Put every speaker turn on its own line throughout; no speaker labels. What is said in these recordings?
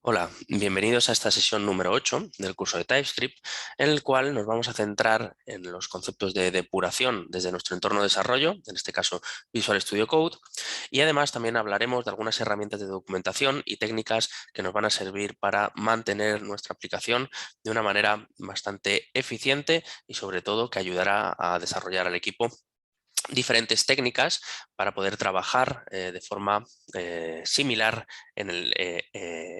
Hola, bienvenidos a esta sesión número 8 del curso de TypeScript, en el cual nos vamos a centrar en los conceptos de depuración desde nuestro entorno de desarrollo, en este caso Visual Studio Code, y además también hablaremos de algunas herramientas de documentación y técnicas que nos van a servir para mantener nuestra aplicación de una manera bastante eficiente y sobre todo que ayudará a desarrollar al equipo diferentes técnicas para poder trabajar de forma similar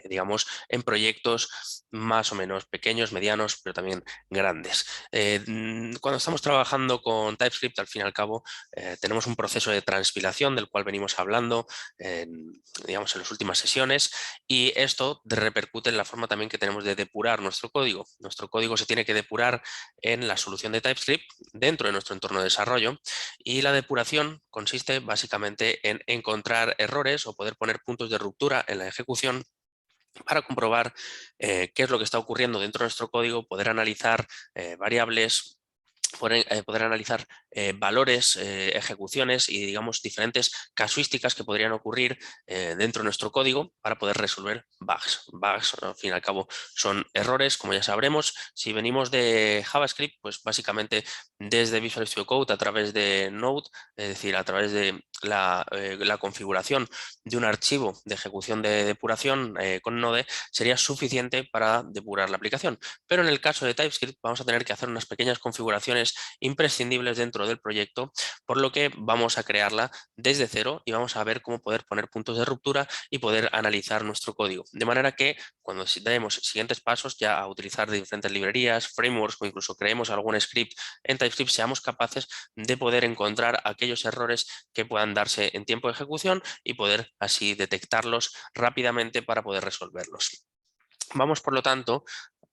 digamos, en proyectos más o menos pequeños, medianos, pero también grandes. Cuando estamos trabajando con TypeScript, al fin y al cabo, tenemos un proceso de transpilación del cual venimos hablando digamos, en las últimas sesiones, y esto repercute en la forma también que tenemos de depurar nuestro código. Nuestro código se tiene que depurar en la solución de TypeScript dentro de nuestro entorno de desarrollo, y la depuración consiste básicamente en encontrar errores o poder poner puntos de ruptura en la ejecución para comprobar qué es lo que está ocurriendo dentro de nuestro código, poder analizar variables, poder analizar valores, ejecuciones y, digamos, diferentes casuísticas que podrían ocurrir dentro de nuestro código para poder resolver bugs. Bugs, al fin y al cabo, son errores, como ya sabremos. Si venimos de JavaScript, pues básicamente desde Visual Studio Code a través de Node, es decir, a través de la configuración de un archivo de ejecución de depuración con Node, sería suficiente para depurar la aplicación. Pero en el caso de TypeScript vamos a tener que hacer unas pequeñas configuraciones imprescindibles dentro del proyecto, por lo que vamos a crearla desde cero y vamos a ver cómo poder poner puntos de ruptura y poder analizar nuestro código. De manera que cuando demos siguientes pasos ya a utilizar diferentes librerías, frameworks o incluso creemos algún script en TypeScript, seamos capaces de poder encontrar aquellos errores que puedan darse en tiempo de ejecución y poder así detectarlos rápidamente para poder resolverlos. Vamos, por lo tanto,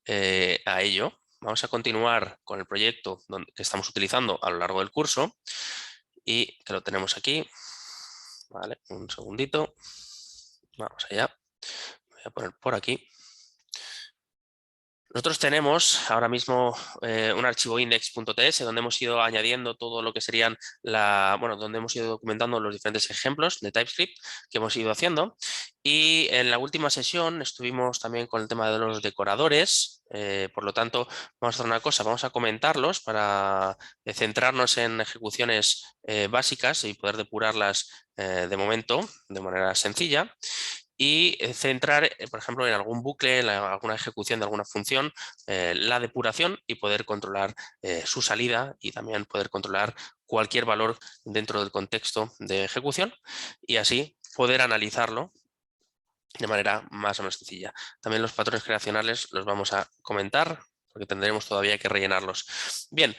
a ello. Vamos a continuar con el proyecto que estamos utilizando a lo largo del curso y que lo tenemos aquí. Vale, un segundito. Vamos allá. Voy a poner por aquí. Nosotros tenemos ahora mismo un archivo index.ts donde hemos ido añadiendo todo lo que serían donde hemos ido documentando los diferentes ejemplos de TypeScript que hemos ido haciendo. Y en la última sesión estuvimos también con el tema de los decoradores. Por lo tanto, vamos a hacer una cosa, vamos a comentarlos para centrarnos en ejecuciones básicas y poder depurarlas de momento de manera sencilla, y centrar, por ejemplo, en algún bucle, en alguna ejecución de alguna función, la depuración y poder controlar su salida y también poder controlar cualquier valor dentro del contexto de ejecución y así poder analizarlo de manera más o menos sencilla. También los patrones creacionales los vamos a comentar porque tendremos todavía que rellenarlos. Bien,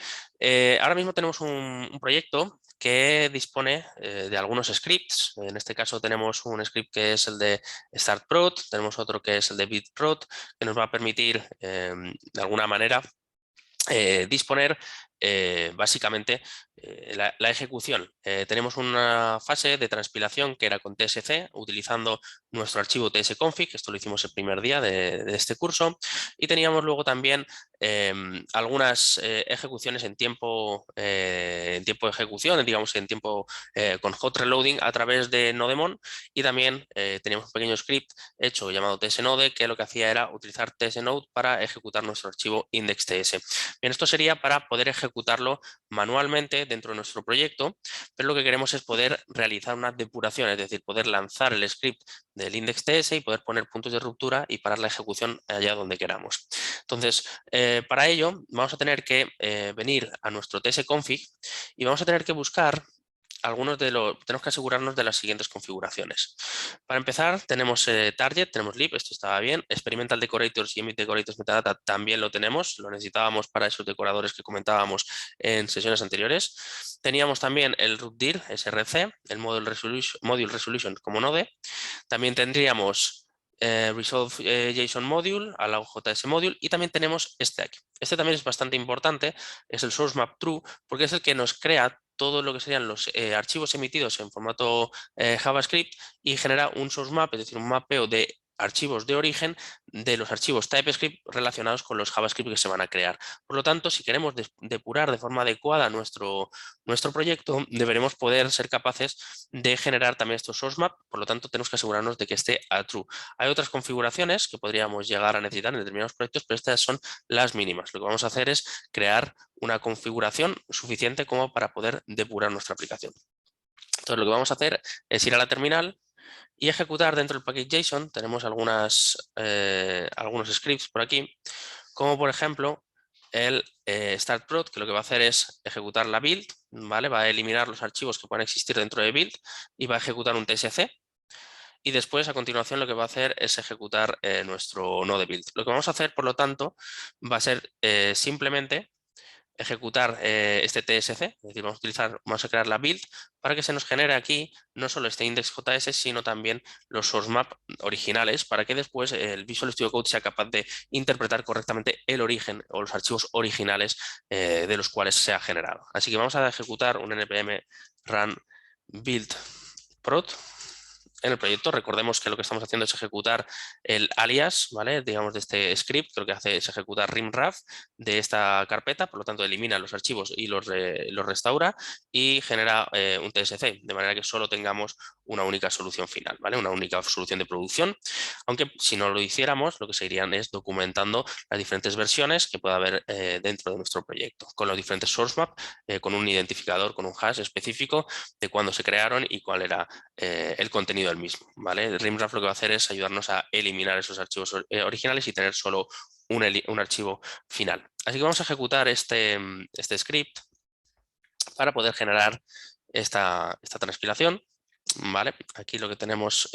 ahora mismo tenemos un proyecto que dispone de algunos scripts. En este caso tenemos un script que es el de StartProt, tenemos otro que es el de BitProt, que nos va a permitir de alguna manera disponer básicamente la ejecución. Tenemos una fase de transpilación que era con TSC, utilizando nuestro archivo tsconfig, esto lo hicimos el primer día de este curso, y teníamos luego también algunas ejecuciones en tiempo de ejecución, digamos en tiempo con hot reloading a través de Nodemon, y también teníamos un pequeño script hecho llamado tsnode que lo que hacía era utilizar tsnode para ejecutar nuestro archivo index.ts. Bien, esto sería para poder ejecutarlo manualmente dentro de nuestro proyecto, pero lo que queremos es poder realizar una depuración, es decir, poder lanzar el script del index.ts y poder poner puntos de ruptura y parar la ejecución allá donde queramos. Entonces, para ello vamos a tener que venir a nuestro tsconfig y vamos a tener que buscar tenemos que asegurarnos de las siguientes configuraciones. Para empezar, tenemos target, tenemos lib, esto estaba bien. Experimental decorators y emit decorators metadata también lo tenemos, lo necesitábamos para esos decoradores que comentábamos en sesiones anteriores. Teníamos también el rootdir, src, el module resolution como node. También tendríamos Resolve JSON Module, Allow JS Module, y también tenemos este aquí. Este también es bastante importante, es el Source Map True, porque es el que nos crea todo lo que serían los archivos emitidos en formato JavaScript y genera un source map, es decir, un mapeo de archivos de origen de los archivos TypeScript relacionados con los JavaScript que se van a crear. Por lo tanto, si queremos depurar de forma adecuada nuestro proyecto, deberemos poder ser capaces de generar también estos source map, por lo tanto, tenemos que asegurarnos de que esté a true. Hay otras configuraciones que podríamos llegar a necesitar en determinados proyectos, pero estas son las mínimas. Lo que vamos a hacer es crear una configuración suficiente como para poder depurar nuestra aplicación. Entonces, lo que vamos a hacer es ir a la terminal y ejecutar dentro del package JSON. Tenemos algunos scripts por aquí, como por ejemplo el startprod, que lo que va a hacer es ejecutar la build, ¿vale? Va a eliminar los archivos que puedan existir dentro de build y va a ejecutar un TSC. Y después, a continuación, lo que va a hacer es ejecutar nuestro node build. Lo que vamos a hacer, por lo tanto, va a ser simplemente ejecutar este TSC, es decir, vamos a crear la build para que se nos genere aquí no solo este index.js, sino también los source map originales, para que después el Visual Studio Code sea capaz de interpretar correctamente el origen o los archivos originales de los cuales se ha generado. Así que vamos a ejecutar un npm run build prod en el proyecto. Recordemos que lo que estamos haciendo es ejecutar el alias, ¿vale? Digamos, de este script, que lo que hace es ejecutar rimraf de esta carpeta, por lo tanto elimina los archivos y los restaura y genera un TSC, de manera que solo tengamos una única solución final, ¿vale? Una única solución de producción, aunque si no lo hiciéramos, lo que se irían es documentando las diferentes versiones que pueda haber dentro de nuestro proyecto, con los diferentes source map, con un identificador, con un hash específico de cuándo se crearon y cuál era el contenido del mismo, ¿vale? Rimraf lo que va a hacer es ayudarnos a eliminar esos archivos originales y tener solo un archivo final. Así que vamos a ejecutar este script para poder generar esta transpilación. Vale, aquí lo que tenemos,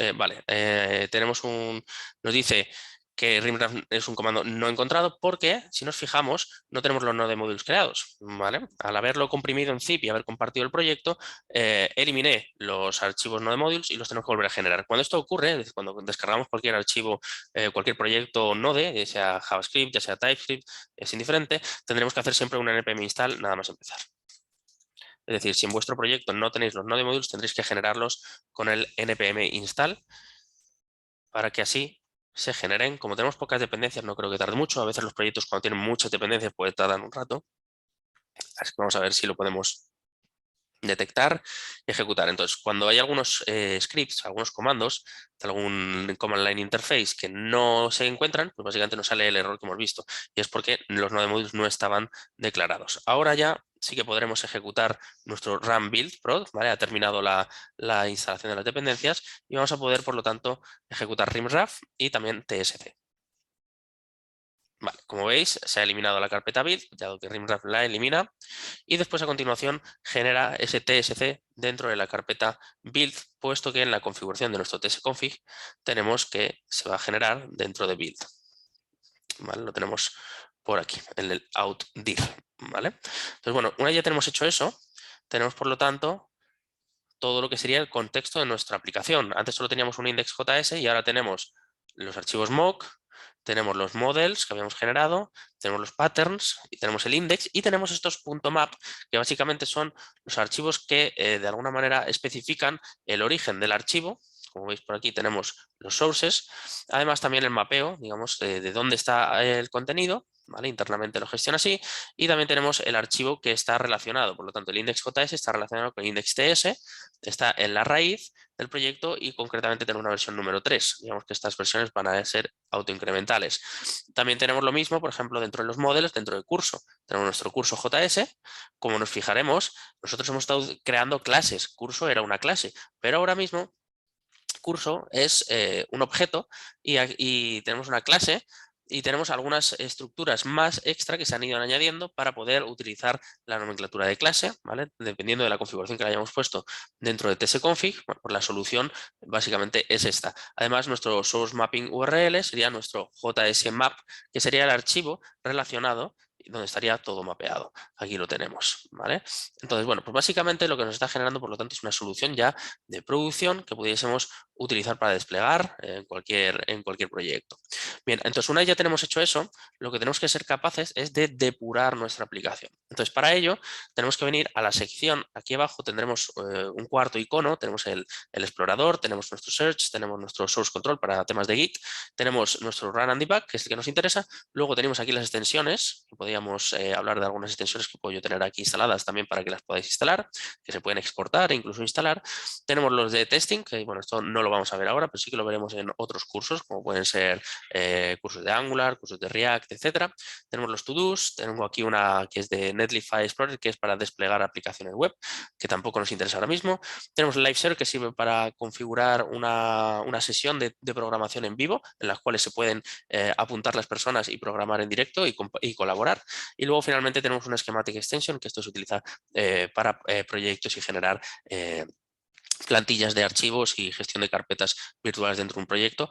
nos dice que rimraf es un comando no encontrado porque, si nos fijamos, no tenemos los node modules creados, ¿vale? Al haberlo comprimido en zip y haber compartido el proyecto, eliminé los archivos node modules y los tenemos que volver a generar. Cuando esto ocurre, es decir, cuando descargamos cualquier archivo, cualquier proyecto node, ya sea JavaScript, ya sea TypeScript, es indiferente, tendremos que hacer siempre un npm install nada más empezar. Es decir, si en vuestro proyecto no tenéis los node modules, tendréis que generarlos con el npm install para que así se generen. Como tenemos pocas dependencias, no creo que tarde mucho. A veces los proyectos cuando tienen muchas dependencias puede tardar un rato. Así que vamos a ver si lo podemos detectar y ejecutar. Entonces, cuando hay algunos scripts, algunos comandos, algún command line interface que no se encuentran, pues básicamente nos sale el error que hemos visto y es porque los node modules no estaban declarados. Ahora ya sí que podremos ejecutar nuestro run build prod, ¿vale? Ha terminado la instalación de las dependencias y vamos a poder, por lo tanto, ejecutar rimraf y también tsc. Vale, como veis, se ha eliminado la carpeta build, ya que rimraf la elimina, y después a continuación genera ese TSC dentro de la carpeta build, puesto que en la configuración de nuestro tsconfig tenemos que se va a generar dentro de build. ¿Vale? Lo tenemos por aquí, en el outdir, ¿vale? Entonces, bueno, una vez ya tenemos hecho eso, tenemos por lo tanto todo lo que sería el contexto de nuestra aplicación. Antes solo teníamos un index.js y ahora tenemos los archivos mock, tenemos los models que habíamos generado, tenemos los patterns y tenemos el index y tenemos estos .map que básicamente son los archivos que de alguna manera especifican el origen del archivo. Como veis por aquí tenemos los sources, además también el mapeo, digamos, de dónde está el contenido, ¿vale? Internamente lo gestiona así, y también tenemos el archivo que está relacionado, por lo tanto el index.js está relacionado con el index.ts, está en la raíz del proyecto y concretamente tenemos una versión número 3, digamos que estas versiones van a ser autoincrementales. También tenemos lo mismo, por ejemplo, dentro de los modelos, dentro del curso, tenemos nuestro curso JS, como nos fijaremos, nosotros hemos estado creando clases, curso era una clase, pero ahora mismo curso es un objeto y tenemos una clase y tenemos algunas estructuras más extra que se han ido añadiendo para poder utilizar la nomenclatura de clase, ¿vale? Dependiendo de la configuración que le hayamos puesto dentro de tsconfig, bueno, pues la solución básicamente es esta. Además, nuestro source mapping URL sería nuestro JSMap, que sería el archivo relacionado donde estaría todo mapeado. Aquí lo tenemos, ¿vale? Entonces, bueno, pues básicamente lo que nos está generando, por lo tanto, es una solución ya de producción que pudiésemos utilizar para desplegar en cualquier proyecto. Bien, entonces una vez ya tenemos hecho eso, lo que tenemos que ser capaces es de depurar nuestra aplicación. Entonces para ello tenemos que venir a la sección, aquí abajo tendremos un cuarto icono, tenemos el explorador, tenemos nuestro search, tenemos nuestro source control para temas de Git, tenemos nuestro run and debug, que es el que nos interesa, luego tenemos aquí las extensiones, que podríamos hablar de algunas extensiones que puedo yo tener aquí instaladas también para que las podáis instalar, que se pueden exportar e incluso instalar. Tenemos los de testing, que bueno, esto no lo vamos a ver ahora, pero sí que lo veremos en otros cursos, como pueden ser cursos de Angular, cursos de React, etcétera. Tenemos los to-dos, tengo aquí una que es de Netlify Explorer, que es para desplegar aplicaciones web, que tampoco nos interesa ahora mismo. Tenemos el Live Share, que sirve para configurar una sesión de programación en vivo, en las cuales se pueden apuntar las personas y programar en directo y colaborar. Y luego finalmente tenemos una Schematic Extension, que esto se utiliza para proyectos y generar plantillas de archivos y gestión de carpetas virtuales dentro de un proyecto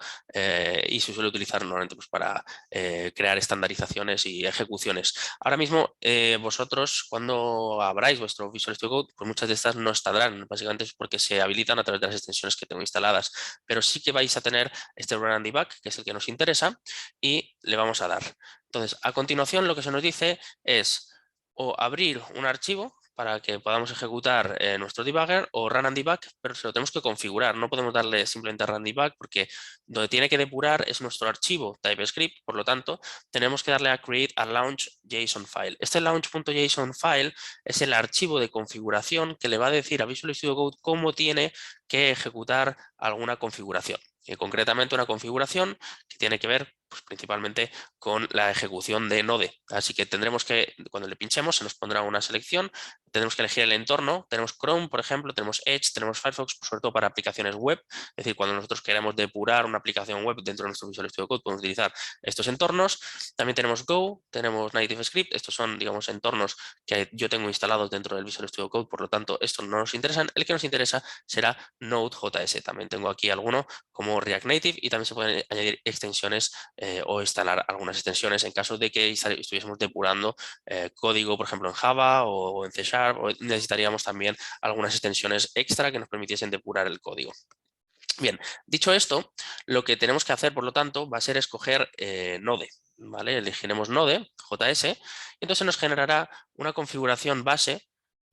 y se suele utilizar normalmente pues, para crear estandarizaciones y ejecuciones. Ahora mismo vosotros cuando abráis vuestro Visual Studio Code, pues muchas de estas no estarán, básicamente es porque se habilitan a través de las extensiones que tengo instaladas, pero sí que vais a tener este Run and Debug, que es el que nos interesa, y le vamos a dar. Entonces, a continuación lo que se nos dice es o abrir un archivo para que podamos ejecutar nuestro debugger o run and debug, pero se lo tenemos que configurar. No podemos darle simplemente a run debug porque donde tiene que depurar es nuestro archivo TypeScript, por lo tanto, tenemos que darle a create a launch JSON file. Este launch.json file es el archivo de configuración que le va a decir a Visual Studio Code cómo tiene que ejecutar alguna configuración. Y concretamente una configuración que tiene que ver pues, principalmente con la ejecución de Node. Así que tendremos que, cuando le pinchemos, se nos pondrá una selección, tenemos que elegir el entorno, tenemos Chrome, por ejemplo, tenemos Edge, tenemos Firefox, sobre todo para aplicaciones web, es decir, cuando nosotros queremos depurar una aplicación web dentro de nuestro Visual Studio Code, podemos utilizar estos entornos. También tenemos Go, tenemos Native Script, estos son, digamos, entornos que yo tengo instalados dentro del Visual Studio Code, por lo tanto, estos no nos interesan. El que nos interesa será Node.js. También tengo aquí alguno como React Native y también se pueden añadir extensiones o instalar algunas extensiones en caso de que estuviésemos depurando código, por ejemplo, en Java o en C#, o necesitaríamos también algunas extensiones extra que nos permitiesen depurar el código. Bien, dicho esto, lo que tenemos que hacer, por lo tanto, va a ser escoger Node. ¿Vale? Elegiremos Node, JS, y entonces nos generará una configuración base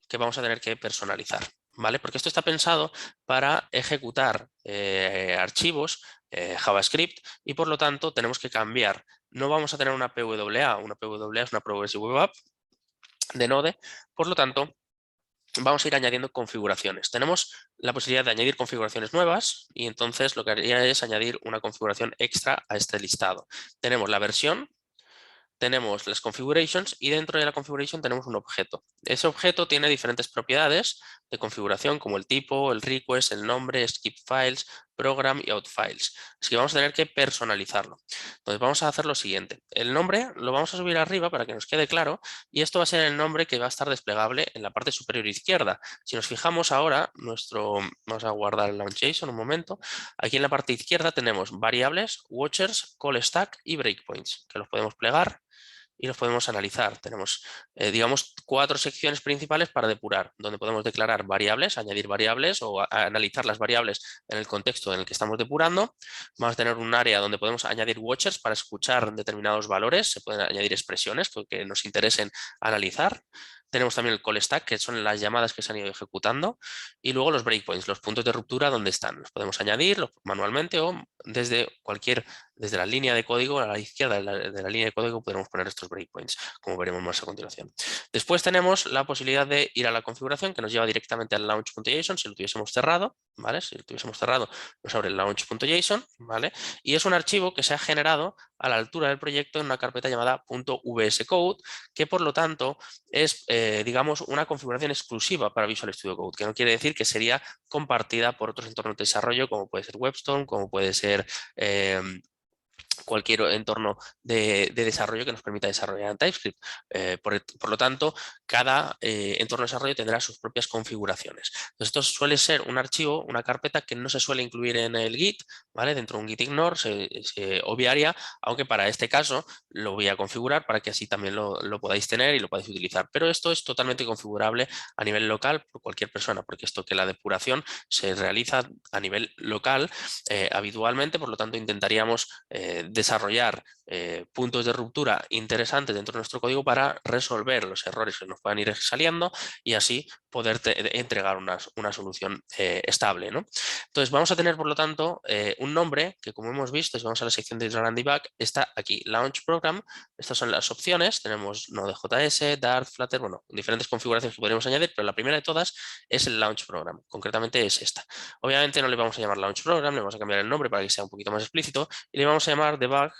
que vamos a tener que personalizar. ¿Vale? Porque esto está pensado para ejecutar archivos JavaScript y por lo tanto tenemos que cambiar. No vamos a tener una PWA es una Progressive Web App de Node, por lo tanto vamos a ir añadiendo configuraciones. Tenemos la posibilidad de añadir configuraciones nuevas y entonces lo que haría es añadir una configuración extra a este listado. Tenemos la versión, tenemos las configurations y dentro de la configuration tenemos un objeto. Ese objeto tiene diferentes propiedades de configuración como el tipo, el request, el nombre, skip files, program y out files. Así que vamos a tener que personalizarlo. Entonces vamos a hacer lo siguiente. El nombre lo vamos a subir arriba para que nos quede claro y esto va a ser el nombre que va a estar desplegable en la parte superior izquierda. Si nos fijamos ahora, vamos a guardar el launch.json un momento. Aquí en la parte izquierda tenemos variables, watchers, call stack y breakpoints que los podemos plegar y los podemos analizar. Tenemos, digamos, 4 secciones principales para depurar, donde podemos declarar variables, añadir variables o analizar las variables en el contexto en el que estamos depurando. Vamos a tener un área donde podemos añadir watchers para escuchar determinados valores. Se pueden añadir expresiones que nos interesen analizar. Tenemos también el call stack, que son las llamadas que se han ido ejecutando. Y luego los breakpoints, los puntos de ruptura, donde están. Los podemos añadir manualmente o desde la línea de código, a la izquierda de la línea de código podremos poner estos breakpoints, como veremos más a continuación. Después tenemos la posibilidad de ir a la configuración que nos lleva directamente al launch.json si lo tuviésemos cerrado, ¿vale? Si lo tuviésemos cerrado nos abre el launch.json, ¿vale? Y es un archivo que se ha generado a la altura del proyecto en una carpeta llamada .vscode, que por lo tanto es, digamos, una configuración exclusiva para Visual Studio Code, que no quiere decir que sería compartida por otros entornos de desarrollo, como puede ser Webstone, como puede ser cualquier entorno de desarrollo que nos permita desarrollar en TypeScript. Por lo tanto, cada entorno de desarrollo tendrá sus propias configuraciones. Entonces, esto suele ser un archivo, una carpeta que no se suele incluir en el Git, ¿vale? Dentro de un git ignore se obviaría, aunque para este caso lo voy a configurar para que así también lo podáis tener y lo podáis utilizar. Pero esto es totalmente configurable a nivel local por cualquier persona, porque esto que la depuración se realiza a nivel local habitualmente, por lo tanto intentaríamos desarrollar puntos de ruptura interesantes dentro de nuestro código para resolver los errores que nos puedan ir saliendo y así poder entregar una solución estable, ¿no? Entonces vamos a tener, por lo tanto, un nombre que, como hemos visto, si vamos a la sección de Run and Debug, está aquí, Launch Program. Estas son las opciones. Tenemos Node.js, Dart, Flutter, bueno, diferentes configuraciones que podríamos añadir, pero la primera de todas es el Launch Program. Concretamente es esta. Obviamente no le vamos a llamar Launch Program, le vamos a cambiar el nombre para que sea un poquito más explícito y le vamos a llamar Debug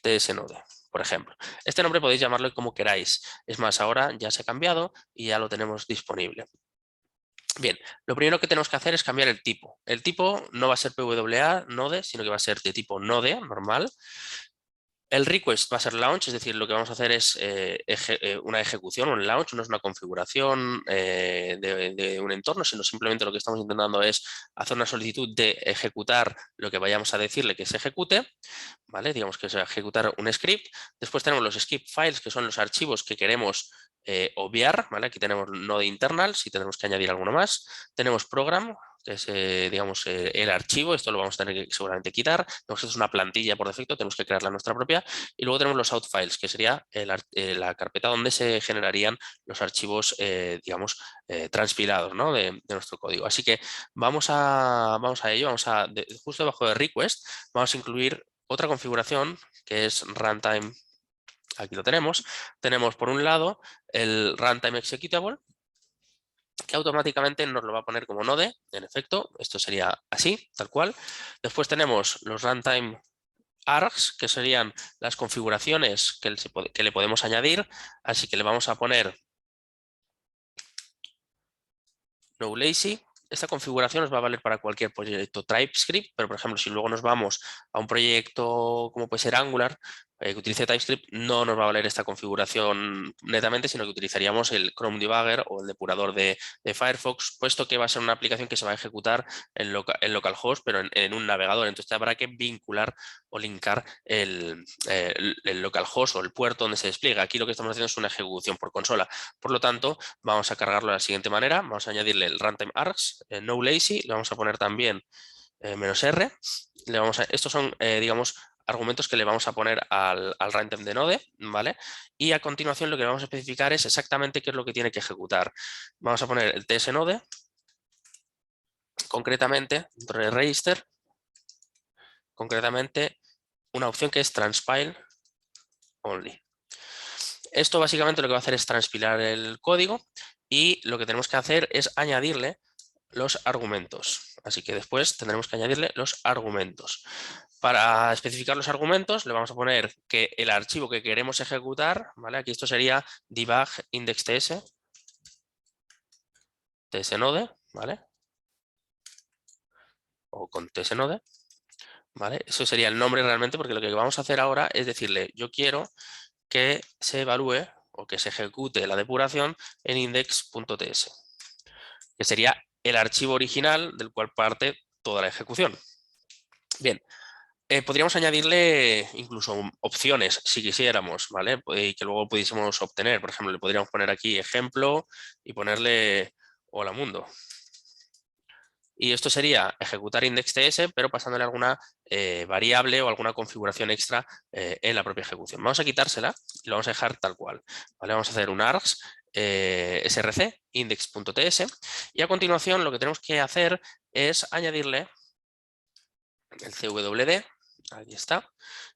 tsnode, por ejemplo. Este nombre podéis llamarlo como queráis. Es más, ahora ya se ha cambiado y ya lo tenemos disponible. Bien, lo primero que tenemos que hacer es cambiar el tipo. El tipo no va a ser PWA, Node, sino que va a ser de tipo Node, normal. El request va a ser launch, es decir, lo que vamos a hacer es una ejecución, un launch, no es una configuración de un entorno, sino simplemente lo que estamos intentando es hacer una solicitud de ejecutar lo que vayamos a decirle que se ejecute, ¿vale? Digamos que se va a ejecutar un script. Después tenemos los script files, que son los archivos que queremos obviar, ¿vale? Aquí tenemos node internal, si tenemos que añadir alguno más. Tenemos program, que es, digamos, el archivo. Esto lo vamos a tener que seguramente quitar. Esto es una plantilla por defecto, tenemos que crear la nuestra propia. Y luego tenemos los out files, que sería la carpeta donde se generarían los archivos, digamos, transpilados, ¿no? de nuestro código. Así que vamos a ello. Justo debajo de request, vamos a incluir otra configuración que es runtime. Aquí lo tenemos. Tenemos por un lado el runtime executable, que automáticamente nos lo va a poner como node, en efecto, esto sería así, tal cual. Después tenemos los runtime args, que serían las configuraciones que le podemos añadir, así que le vamos a poner no lazy. Esta configuración nos va a valer para cualquier proyecto TypeScript, pero por ejemplo, si luego nos vamos a un proyecto como puede ser Angular, que utilice TypeScript, no nos va a valer esta configuración netamente, sino que utilizaríamos el Chrome Debugger o el depurador de Firefox, puesto que va a ser una aplicación que se va a ejecutar en localhost, pero en un navegador. Entonces habrá que vincular o linkar el localhost o el puerto donde se despliega. Aquí lo que estamos haciendo es una ejecución por consola. Por lo tanto, vamos a cargarlo de la siguiente manera. Vamos a añadirle el runtime args, no lazy, le vamos a poner también -r. Estos son, digamos, argumentos que le vamos a poner al runtime de Node, ¿vale? Y a continuación lo que vamos a especificar es exactamente qué es lo que tiene que ejecutar. Vamos a poner el tsnode, concretamente, dentro de register, concretamente una opción que es transpile only. Esto básicamente lo que va a hacer es transpilar el código y lo que tenemos que hacer es añadirle los argumentos. Así que después tendremos que añadirle los argumentos. Para especificar los argumentos le vamos a poner que el archivo que queremos ejecutar, ¿vale? Aquí esto sería debug index.ts, tsnode, ¿vale? O con tsnode, ¿vale? Eso sería el nombre realmente, porque lo que vamos a hacer ahora es decirle, yo quiero que se evalúe o que se ejecute la depuración en index.ts, que sería el archivo original del cual parte toda la ejecución. Bien, podríamos añadirle incluso opciones si quisiéramos, ¿vale? Y que luego pudiésemos obtener. Por ejemplo, le podríamos poner aquí ejemplo y ponerle hola mundo. Y esto sería ejecutar index.ts, pero pasándole alguna variable o alguna configuración extra en la propia ejecución. Vamos a quitársela y lo vamos a dejar tal cual. ¿Vale? Vamos a hacer un args src index.ts y a continuación lo que tenemos que hacer es añadirle el cwd. Aquí está.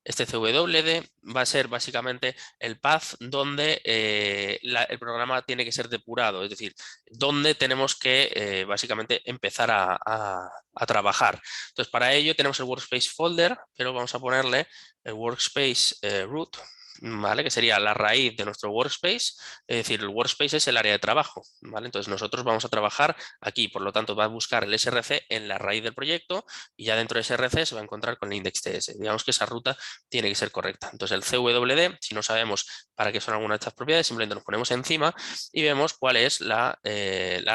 Este cwd va a ser básicamente el path donde el programa tiene que ser depurado, es decir, donde tenemos que básicamente empezar a trabajar. Entonces, para ello tenemos el workspace folder, pero vamos a ponerle el workspace root, ¿vale? Que sería la raíz de nuestro workspace, es decir, el workspace es el área de trabajo, ¿vale? Entonces nosotros vamos a trabajar aquí, por lo tanto va a buscar el src en la raíz del proyecto y ya dentro de src se va a encontrar con el index.ts. Digamos que esa ruta tiene que ser correcta. Entonces el CWD, si no sabemos para qué son algunas de estas propiedades, simplemente nos ponemos encima y vemos cuál es la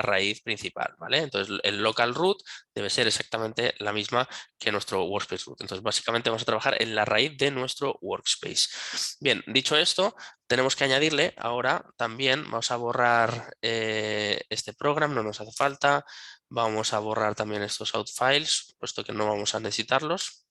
raíz principal, ¿vale? Entonces el local root debe ser exactamente la misma que nuestro workspace root. Entonces básicamente vamos a trabajar en la raíz de nuestro workspace. Bien, dicho esto, tenemos que añadirle ahora también, vamos a borrar este program, no nos hace falta, vamos a borrar también estos out files, puesto que no vamos a necesitarlos.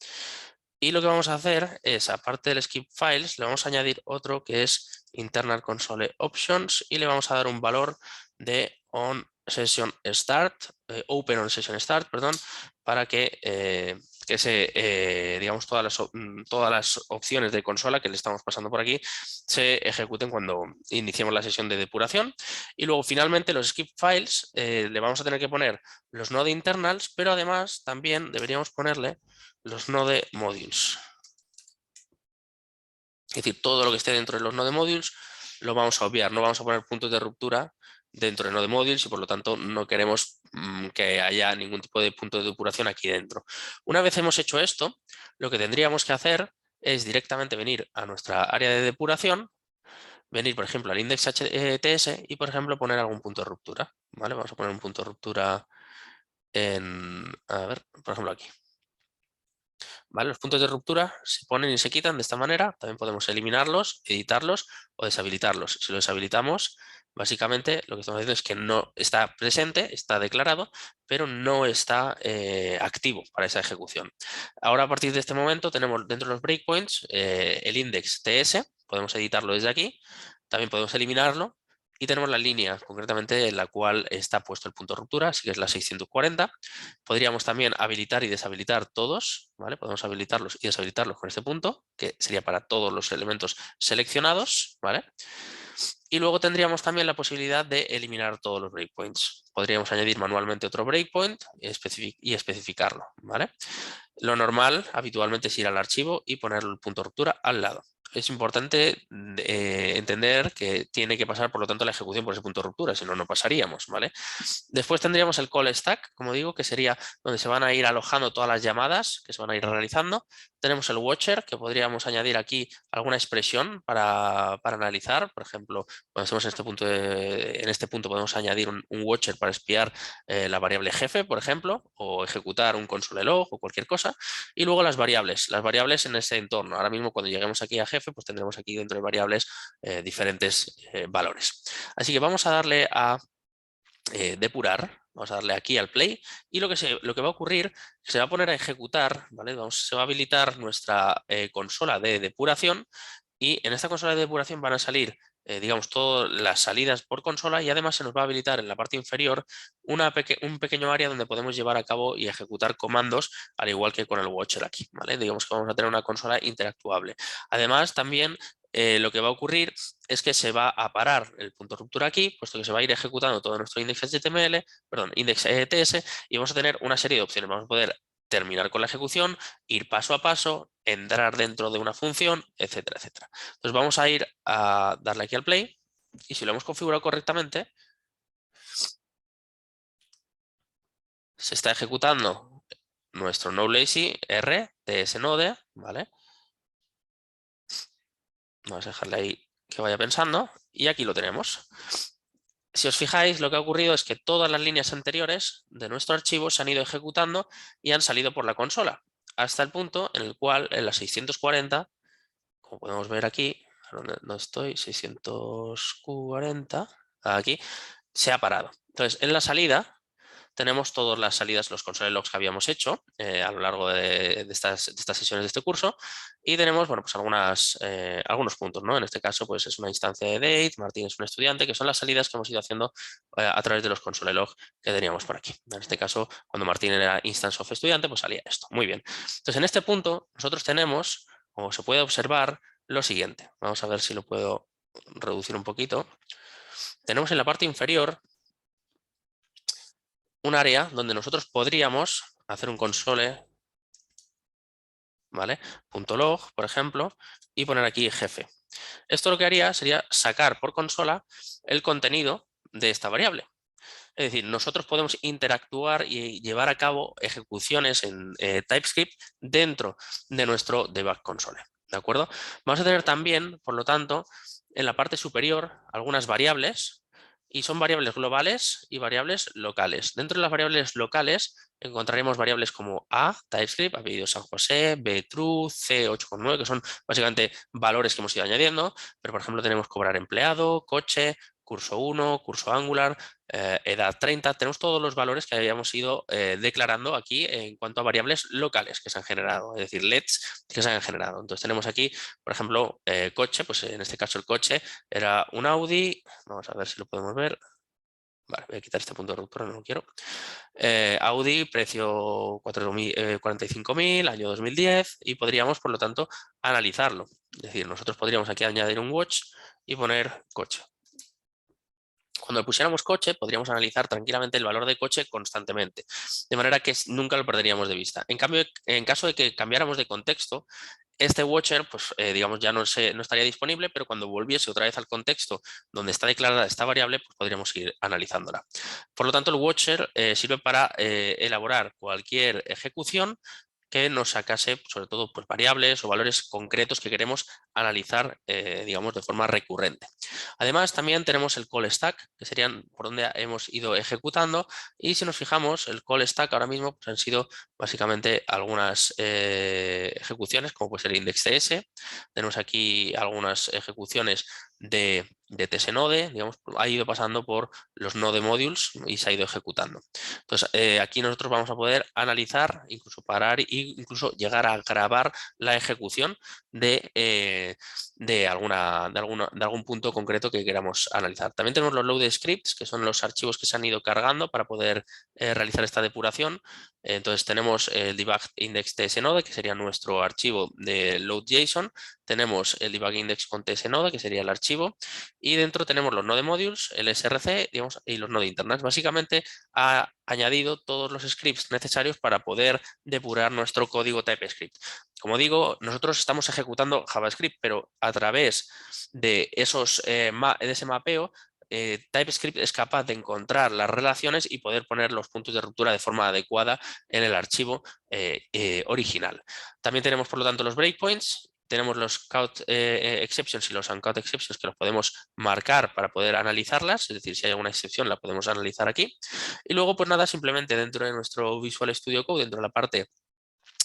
Y lo que vamos a hacer es, aparte del skip files, le vamos a añadir otro que es internal console options y le vamos a dar un valor de on session start, open on session start, perdón, para que digamos, todas las opciones de consola que le estamos pasando por aquí se ejecuten cuando iniciemos la sesión de depuración. Y luego finalmente los skip files le vamos a tener que poner los node internals, pero además también deberíamos ponerle los node modules. Es decir, todo lo que esté dentro de los node modules lo vamos a obviar, no vamos a poner puntos de ruptura dentro de node modules y por lo tanto no queremos que haya ningún tipo de punto de depuración aquí dentro. Una vez hemos hecho esto, lo que tendríamos que hacer es directamente venir a nuestra área de depuración, venir por ejemplo al index.ts y por ejemplo poner algún punto de ruptura, ¿vale? Vamos a poner un punto de ruptura a ver, por ejemplo aquí. ¿Vale? Los puntos de ruptura se ponen y se quitan de esta manera. También podemos eliminarlos, editarlos o deshabilitarlos. Si lo deshabilitamos, básicamente lo que estamos diciendo es que no está presente, está declarado, pero no está activo para esa ejecución. Ahora, a partir de este momento, tenemos dentro de los breakpoints el index TS. Podemos editarlo desde aquí. También podemos eliminarlo. Y tenemos la línea, concretamente, en la cual está puesto el punto de ruptura, así que es la 640. Podríamos también habilitar y deshabilitar todos, ¿vale? Podemos habilitarlos y deshabilitarlos con este punto, que sería para todos los elementos seleccionados, ¿vale? Y luego tendríamos también la posibilidad de eliminar todos los breakpoints. Podríamos añadir manualmente otro breakpoint y especificarlo, ¿vale? Lo normal, habitualmente, es ir al archivo y poner el punto de ruptura al lado. Es importante entender que tiene que pasar, por lo tanto, la ejecución por ese punto de ruptura, si no, no pasaríamos, ¿vale? Después tendríamos el call stack, como digo, que sería donde se van a ir alojando todas las llamadas que se van a ir realizando. Tenemos el watcher, que podríamos añadir aquí alguna expresión para analizar. Por ejemplo, cuando estemos en este punto podemos añadir un watcher para espiar la variable jefe, por ejemplo, o ejecutar un console log o cualquier cosa. Y luego las variables en ese entorno. Ahora mismo cuando lleguemos aquí a jefe, pues tendremos aquí dentro de variables diferentes valores. Así que vamos a darle a depurar, vamos a darle aquí al play y lo que va a ocurrir, se va a poner a ejecutar, ¿vale? Se va a habilitar nuestra consola de depuración y en esta consola de depuración van a salir digamos, todas las salidas por consola y además se nos va a habilitar en la parte inferior un pequeño área donde podemos llevar a cabo y ejecutar comandos, al igual que con el Watcher aquí, ¿vale? Digamos que vamos a tener una consola interactuable. Además, también lo que va a ocurrir es que se va a parar el punto de ruptura aquí, puesto que se va a ir ejecutando todo nuestro index.html, perdón, index.ts y vamos a tener una serie de opciones. Vamos a poder terminar con la ejecución, ir paso a paso, entrar dentro de una función, etcétera, etcétera. Entonces vamos a ir a darle aquí al play y si lo hemos configurado correctamente, se está ejecutando nuestro nodelazy R de ese node, ¿vale? Vamos a dejarle ahí que vaya pensando y aquí lo tenemos. Si os fijáis, lo que ha ocurrido es que todas las líneas anteriores de nuestro archivo se han ido ejecutando y han salido por la consola, hasta el punto en el cual en la 640, como podemos ver aquí, no estoy, 640, aquí, se ha parado. Entonces, en la salida tenemos todas las salidas, los console logs que habíamos hecho a lo largo de estas sesiones de este curso y tenemos, bueno, pues algunos puntos, ¿no? En este caso, pues es una instancia de date, Martín es un estudiante, que son las salidas que hemos ido haciendo a través de los console log que teníamos por aquí. En este caso, cuando Martín era instance of estudiante, pues salía esto. Muy bien. Entonces, en este punto, nosotros tenemos, como se puede observar, lo siguiente. Vamos a ver si lo puedo reducir un poquito. Tenemos en la parte inferior un área donde nosotros podríamos hacer un console, ¿vale? .log, por ejemplo, y poner aquí jefe. Esto lo que haría sería sacar por consola el contenido de esta variable. Es decir, nosotros podemos interactuar y llevar a cabo ejecuciones en TypeScript dentro de nuestro debug console. ¿De acuerdo? Vamos a tener también, por lo tanto, en la parte superior algunas variables y son variables globales y variables locales. Dentro de las variables locales encontraremos variables como A, TypeScript, apellido San José, B, true, C, 8,9, que son básicamente valores que hemos ido añadiendo, pero por ejemplo tenemos cobrar empleado, coche, curso 1, curso Angular, edad 30, tenemos todos los valores que habíamos ido declarando aquí en cuanto a variables locales que se han generado, es decir, LEDs que se han generado. Entonces tenemos aquí, por ejemplo, coche, pues en este caso el coche era un Audi, vamos a ver si lo podemos ver. Vale, voy a quitar este punto de ruptura, no lo quiero. Audi, precio 45.000, año 2010, y podríamos, por lo tanto, analizarlo. Es decir, nosotros podríamos aquí añadir un watch y poner coche. Cuando le pusiéramos coche, podríamos analizar tranquilamente el valor de coche constantemente, de manera que nunca lo perderíamos de vista. En cambio, en caso de que cambiáramos de contexto, este watcher, pues digamos, ya no estaría disponible, pero cuando volviese otra vez al contexto donde está declarada esta variable, pues podríamos ir analizándola. Por lo tanto, el watcher sirve para elaborar cualquier ejecución que nos sacase, sobre todo, pues, variables o valores concretos que queremos analizar, digamos, de forma recurrente. Además, también tenemos el call stack, que serían por donde hemos ido ejecutando, y si nos fijamos, el call stack ahora mismo pues, han sido básicamente algunas ejecuciones, como puede ser el index.ts. Tenemos aquí algunas ejecuciones de tsnode, digamos, ha ido pasando por los node modules y se ha ido ejecutando. Entonces, aquí nosotros vamos a poder analizar, incluso parar e incluso llegar a grabar la ejecución de algún punto concreto que queramos analizar. También tenemos los load scripts, que son los archivos que se han ido cargando para poder realizar esta depuración. Entonces tenemos el debug index tsnode, que sería nuestro archivo de load.json. Tenemos el debug index con tsnode, que sería el archivo. Y dentro tenemos los node modules, el src, digamos, y los node internals. Básicamente ha añadido todos los scripts necesarios para poder depurar nuestro código TypeScript. Como digo, nosotros estamos ejecutando JavaScript, pero a través de ese mapeo, TypeScript es capaz de encontrar las relaciones y poder poner los puntos de ruptura de forma adecuada en el archivo original. También tenemos, por lo tanto, los breakpoints. Tenemos los count exceptions y los uncount exceptions que los podemos marcar para poder analizarlas, es decir, si hay alguna excepción la podemos analizar aquí. Y luego, pues nada, simplemente dentro de nuestro Visual Studio Code, dentro de la parte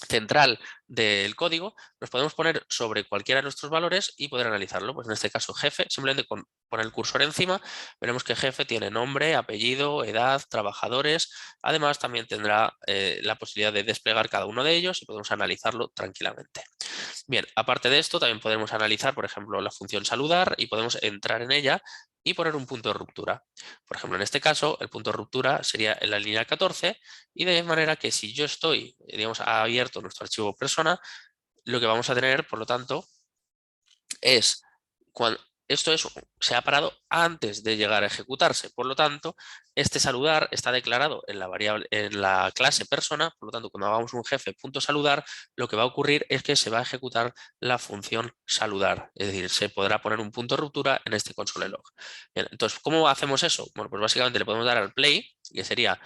central del código, nos podemos poner sobre cualquiera de nuestros valores y poder analizarlo. Pues en este caso jefe, simplemente con poner el cursor encima, veremos que jefe tiene nombre, apellido, edad, trabajadores. Además también tendrá la posibilidad de desplegar cada uno de ellos y podemos analizarlo tranquilamente. Bien, aparte de esto también podemos analizar, por ejemplo, la función saludar y podemos entrar en ella y poner un punto de ruptura. Por ejemplo, en este caso, el punto de ruptura sería en la línea 14 y de manera que si yo estoy, digamos, abierto nuestro archivo persona, lo que vamos a tener, por lo tanto, es cuando se ha parado antes de llegar a ejecutarse. Por lo tanto, este saludar está declarado en la variable, en la clase persona. Por lo tanto, cuando hagamos un jefe.saludar, lo que va a ocurrir es que se va a ejecutar la función saludar. Es decir, se podrá poner un punto de ruptura en este console log. Bien, entonces, ¿cómo hacemos eso? Bueno, pues básicamente le podemos dar al play, que sería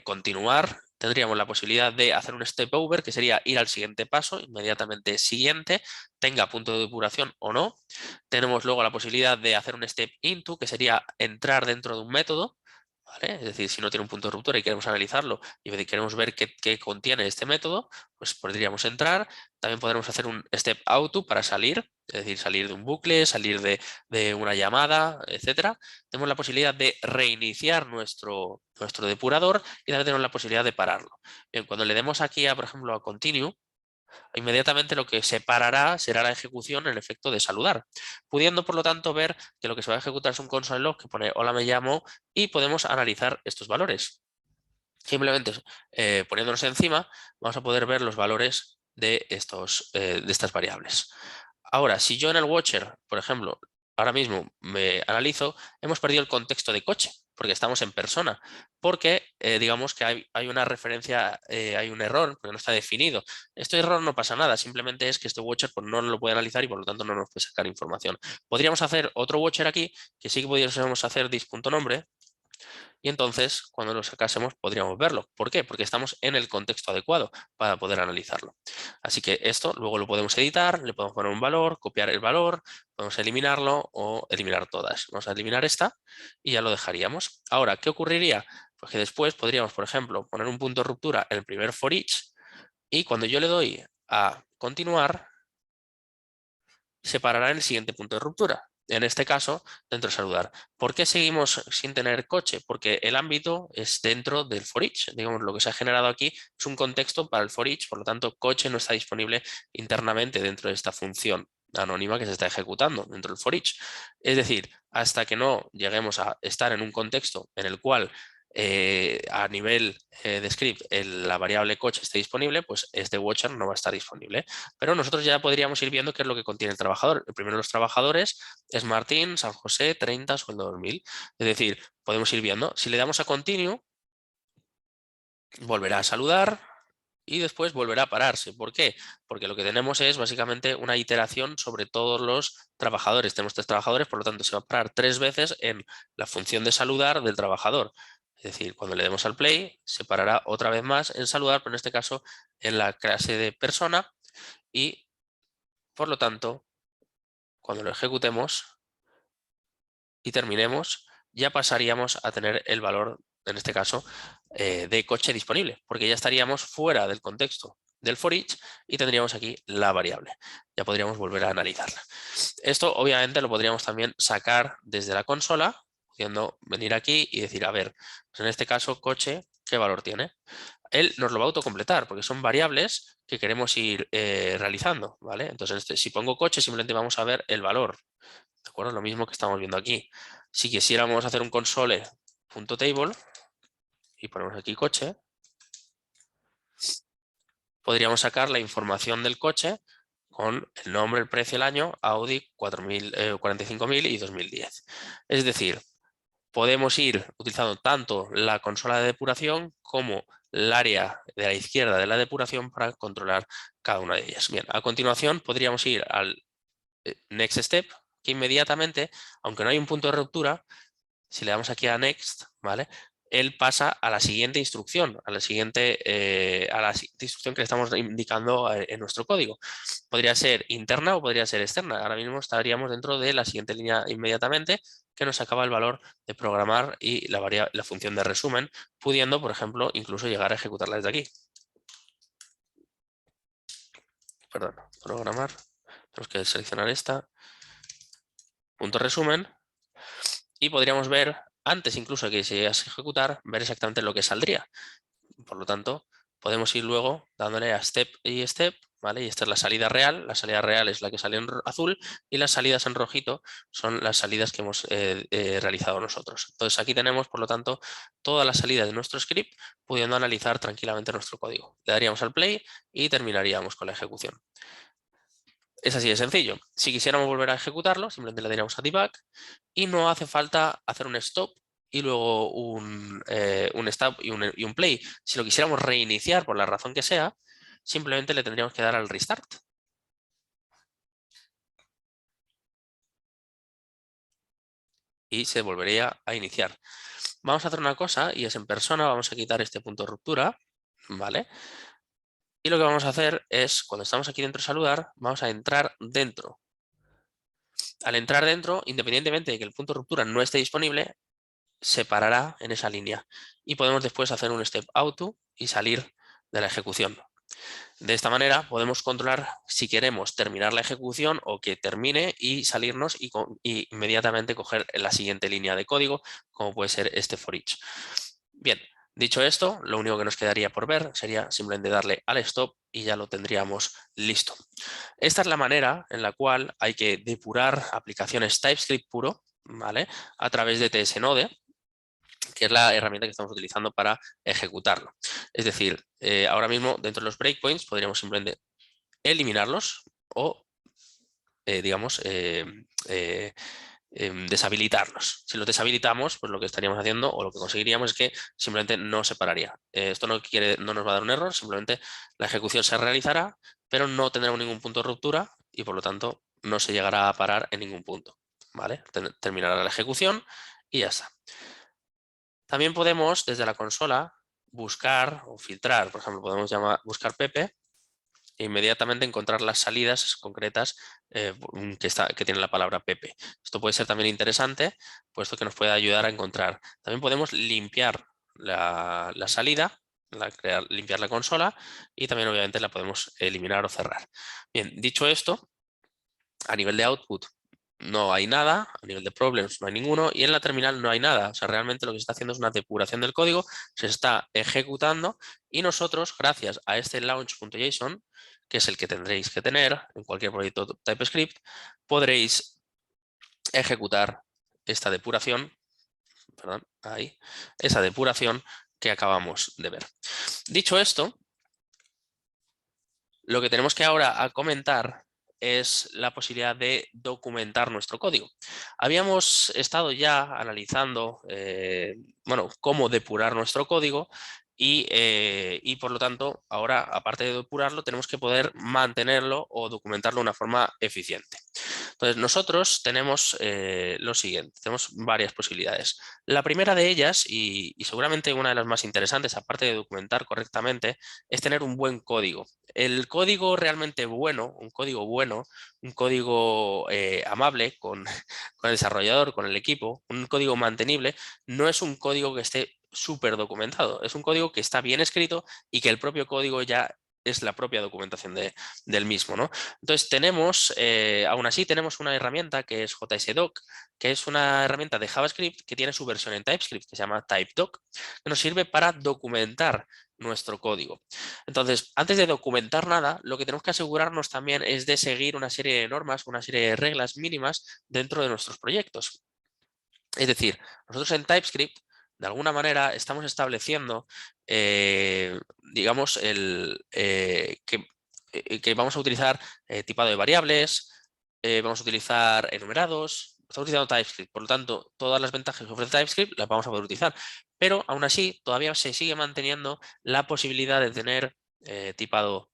continuar. Tendríamos la posibilidad de hacer un step over, que sería ir al siguiente paso, inmediatamente siguiente, tenga punto de depuración o no. Tenemos luego la posibilidad de hacer un step into, que sería entrar dentro de un método, ¿vale? Es decir, si no tiene un punto de ruptura y queremos analizarlo y queremos ver qué contiene este método, pues podríamos entrar. También podremos hacer un step out para salir, es decir, salir de un bucle, salir de una llamada, etcétera. Tenemos la posibilidad de reiniciar nuestro depurador y también tenemos la posibilidad de pararlo. Bien, cuando le demos aquí, por ejemplo, a continue, inmediatamente lo que se parará será la ejecución en el efecto de saludar, pudiendo por lo tanto ver que lo que se va a ejecutar es un console log que pone hola me llamo y podemos analizar estos valores. Simplemente poniéndonos encima vamos a poder ver los valores de estas variables. Ahora, si yo en el watcher, por ejemplo, ahora mismo me analizo, hemos perdido el contexto de coche, porque estamos en persona, porque digamos que hay una referencia, hay un error, porque no está definido. Este error no pasa nada, simplemente es que este watcher pues, no lo puede analizar y por lo tanto no nos puede sacar información. Podríamos hacer otro watcher aquí, que sí que podríamos hacer dis.nombre, y entonces cuando lo sacásemos podríamos verlo. ¿Por qué? Porque estamos en el contexto adecuado para poder analizarlo. Así que esto luego lo podemos editar, le podemos poner un valor, copiar el valor, podemos eliminarlo o eliminar todas. Vamos a eliminar esta y ya lo dejaríamos. Ahora, ¿qué ocurriría? Pues que después podríamos, por ejemplo, poner un punto de ruptura en el primer for each y cuando yo le doy a continuar, se parará en el siguiente punto de ruptura. En este caso, dentro de saludar. ¿Por qué seguimos sin tener coche? Porque el ámbito es dentro del for each. Digamos, lo que se ha generado aquí es un contexto para el for each, por lo tanto, coche no está disponible internamente dentro de esta función anónima que se está ejecutando dentro del for each. Es decir, hasta que no lleguemos a estar en un contexto en el cual a nivel de script la variable coche esté disponible, pues este watcher no va a estar disponible. Pero nosotros ya podríamos ir viendo qué es lo que contiene el trabajador. El primero de los trabajadores es Martín, San José, 30, sueldo 2000. Es decir, podemos ir viendo. Si le damos a Continue, volverá a saludar y después volverá a pararse. ¿Por qué? Porque lo que tenemos es básicamente una iteración sobre todos los trabajadores. Tenemos 3 trabajadores, por lo tanto se va a parar 3 veces en la función de saludar del trabajador. Es decir, cuando le demos al play, se parará otra vez más en saludar, pero en este caso en la clase de persona y, por lo tanto, cuando lo ejecutemos y terminemos, ya pasaríamos a tener el valor, en este caso, de coche disponible, porque ya estaríamos fuera del contexto del for each y tendríamos aquí la variable. Ya podríamos volver a analizarla. Esto obviamente lo podríamos también sacar desde la consola, pudiendo venir aquí y decir, a ver, pues en este caso coche, ¿qué valor tiene? Él nos lo va a autocompletar porque son variables que queremos ir realizando, ¿vale? Entonces, si pongo coche, simplemente vamos a ver el valor, ¿de acuerdo? Lo mismo que estamos viendo aquí. Si quisiéramos hacer un console.table y ponemos aquí coche, podríamos sacar la información del coche con el nombre, el precio, el año, Audi 4000, 45.000 y 2010. Es decir, podemos ir utilizando tanto la consola de depuración como el área de la izquierda de la depuración para controlar cada una de ellas. Bien, a continuación podríamos ir al next step, que inmediatamente, aunque no hay un punto de ruptura, si le damos aquí a next, ¿vale? Él pasa a la siguiente instrucción, a la siguiente instrucción que le estamos indicando en nuestro código. Podría ser interna o podría ser externa. Ahora mismo estaríamos dentro de la siguiente línea inmediatamente, que nos acaba el valor de programar y la función de resumen, pudiendo, por ejemplo, incluso llegar a ejecutarla desde aquí. Perdón, programar. Tenemos que seleccionar esta. Punto resumen. Y podríamos ver, antes incluso de que se llegase a ejecutar, ver exactamente lo que saldría. Por lo tanto, podemos ir luego dándole a step y step, ¿vale? Y esta es la salida real es la que sale en azul y las salidas en rojito son las salidas que hemos realizado nosotros. Entonces aquí tenemos, por lo tanto, todas las salidas de nuestro script pudiendo analizar tranquilamente nuestro código. Le daríamos al play y terminaríamos con la ejecución. Es así de sencillo. Si quisiéramos volver a ejecutarlo, simplemente le daríamos a debug y no hace falta hacer un stop y luego un stop y un play. Si lo quisiéramos reiniciar por la razón que sea, simplemente le tendríamos que dar al restart. Y se volvería a iniciar. Vamos a hacer una cosa y es en persona, vamos a quitar este punto de ruptura, ¿vale? Y lo que vamos a hacer es, cuando estamos aquí dentro de saludar, vamos a entrar dentro. Al entrar dentro, independientemente de que el punto de ruptura no esté disponible, se parará en esa línea y podemos después hacer un step auto y salir de la ejecución. De esta manera podemos controlar si queremos terminar la ejecución o que termine y salirnos y inmediatamente coger la siguiente línea de código, como puede ser este for each. Bien, dicho esto, lo único que nos quedaría por ver sería simplemente darle al stop y ya lo tendríamos listo. Esta es la manera en la cual hay que depurar aplicaciones TypeScript puro, ¿vale? A través de tsnode, que es la herramienta que estamos utilizando para ejecutarlo. Es decir, ahora mismo dentro de los breakpoints podríamos simplemente eliminarlos o digamos, deshabilitarlos. Si los deshabilitamos, pues lo que estaríamos haciendo o lo que conseguiríamos es que simplemente no se pararía. Esto no nos va a dar un error, simplemente la ejecución se realizará, pero no tendremos ningún punto de ruptura y por lo tanto no se llegará a parar en ningún punto. ¿Vale? Terminará la ejecución y ya está. También podemos desde la consola buscar o filtrar, por ejemplo, podemos buscar Pepe e inmediatamente encontrar las salidas concretas que tienen la palabra Pepe. Esto puede ser también interesante, puesto que nos puede ayudar a encontrar. También podemos limpiar la salida, limpiar la consola y también obviamente la podemos eliminar o cerrar. Bien, dicho esto, a nivel de output no hay nada, a nivel de problems no hay ninguno y en la terminal no hay nada. O sea, realmente lo que se está haciendo es una depuración del código, se está ejecutando y nosotros, gracias a este launch.json, que es el que tendréis que tener en cualquier proyecto TypeScript, podréis ejecutar esta depuración, perdón, ahí, esa depuración que acabamos de ver. Dicho esto, lo que tenemos que ahora comentar es la posibilidad de documentar nuestro código. Habíamos estado ya analizando bueno, cómo depurar nuestro código y por lo tanto ahora, aparte de depurarlo, tenemos que poder mantenerlo o documentarlo de una forma eficiente. Entonces nosotros tenemos lo siguiente, tenemos varias posibilidades. La primera de ellas, y seguramente una de las más interesantes, aparte de documentar correctamente, es tener un buen código. El código realmente bueno, un código amable con el desarrollador, con el equipo, un código mantenible, no es un código que esté súper documentado, es un código que está bien escrito y que el propio código ya es la propia documentación del mismo, ¿no? Entonces tenemos, aún así tenemos una herramienta que es JSDoc, que es una herramienta de JavaScript que tiene su versión en TypeScript, que se llama TypeDoc, que nos sirve para documentar nuestro código. Entonces, antes de documentar nada, lo que tenemos que asegurarnos también es de seguir una serie de normas, una serie de reglas mínimas dentro de nuestros proyectos. Es decir, nosotros en TypeScript, de alguna manera, estamos estableciendo, digamos, que vamos a utilizar tipado de variables, vamos a utilizar enumerados, estamos utilizando TypeScript, por lo tanto, todas las ventajas que ofrece TypeScript las vamos a poder utilizar, pero aún así todavía se sigue manteniendo la posibilidad de tener tipado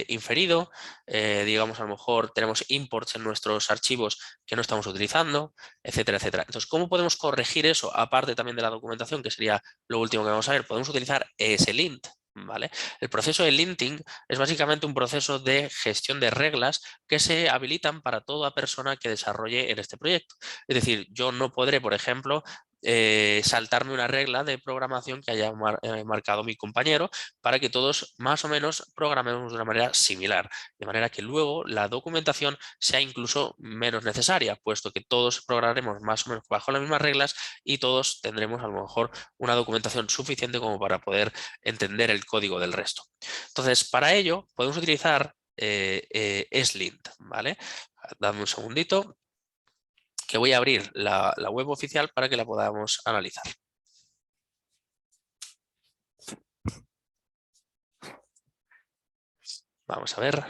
inferido, digamos, a lo mejor tenemos imports en nuestros archivos que no estamos utilizando, etcétera, etcétera. Entonces, ¿cómo podemos corregir eso? Aparte también de la documentación, que sería lo último que vamos a ver, podemos utilizar ESLint, ¿vale? El proceso de linting es básicamente un proceso de gestión de reglas que se habilitan para toda persona que desarrolle en este proyecto. Es decir, yo no podré, por ejemplo, saltarme una regla de programación que haya marcado mi compañero para que todos más o menos programemos de una manera similar, de manera que luego la documentación sea incluso menos necesaria, puesto que todos programaremos más o menos bajo las mismas reglas y todos tendremos a lo mejor una documentación suficiente como para poder entender el código del resto. Entonces, para ello podemos utilizar ESLint, ¿vale? Dame un segundito que voy a abrir la web oficial para que la podamos analizar. Vamos a ver.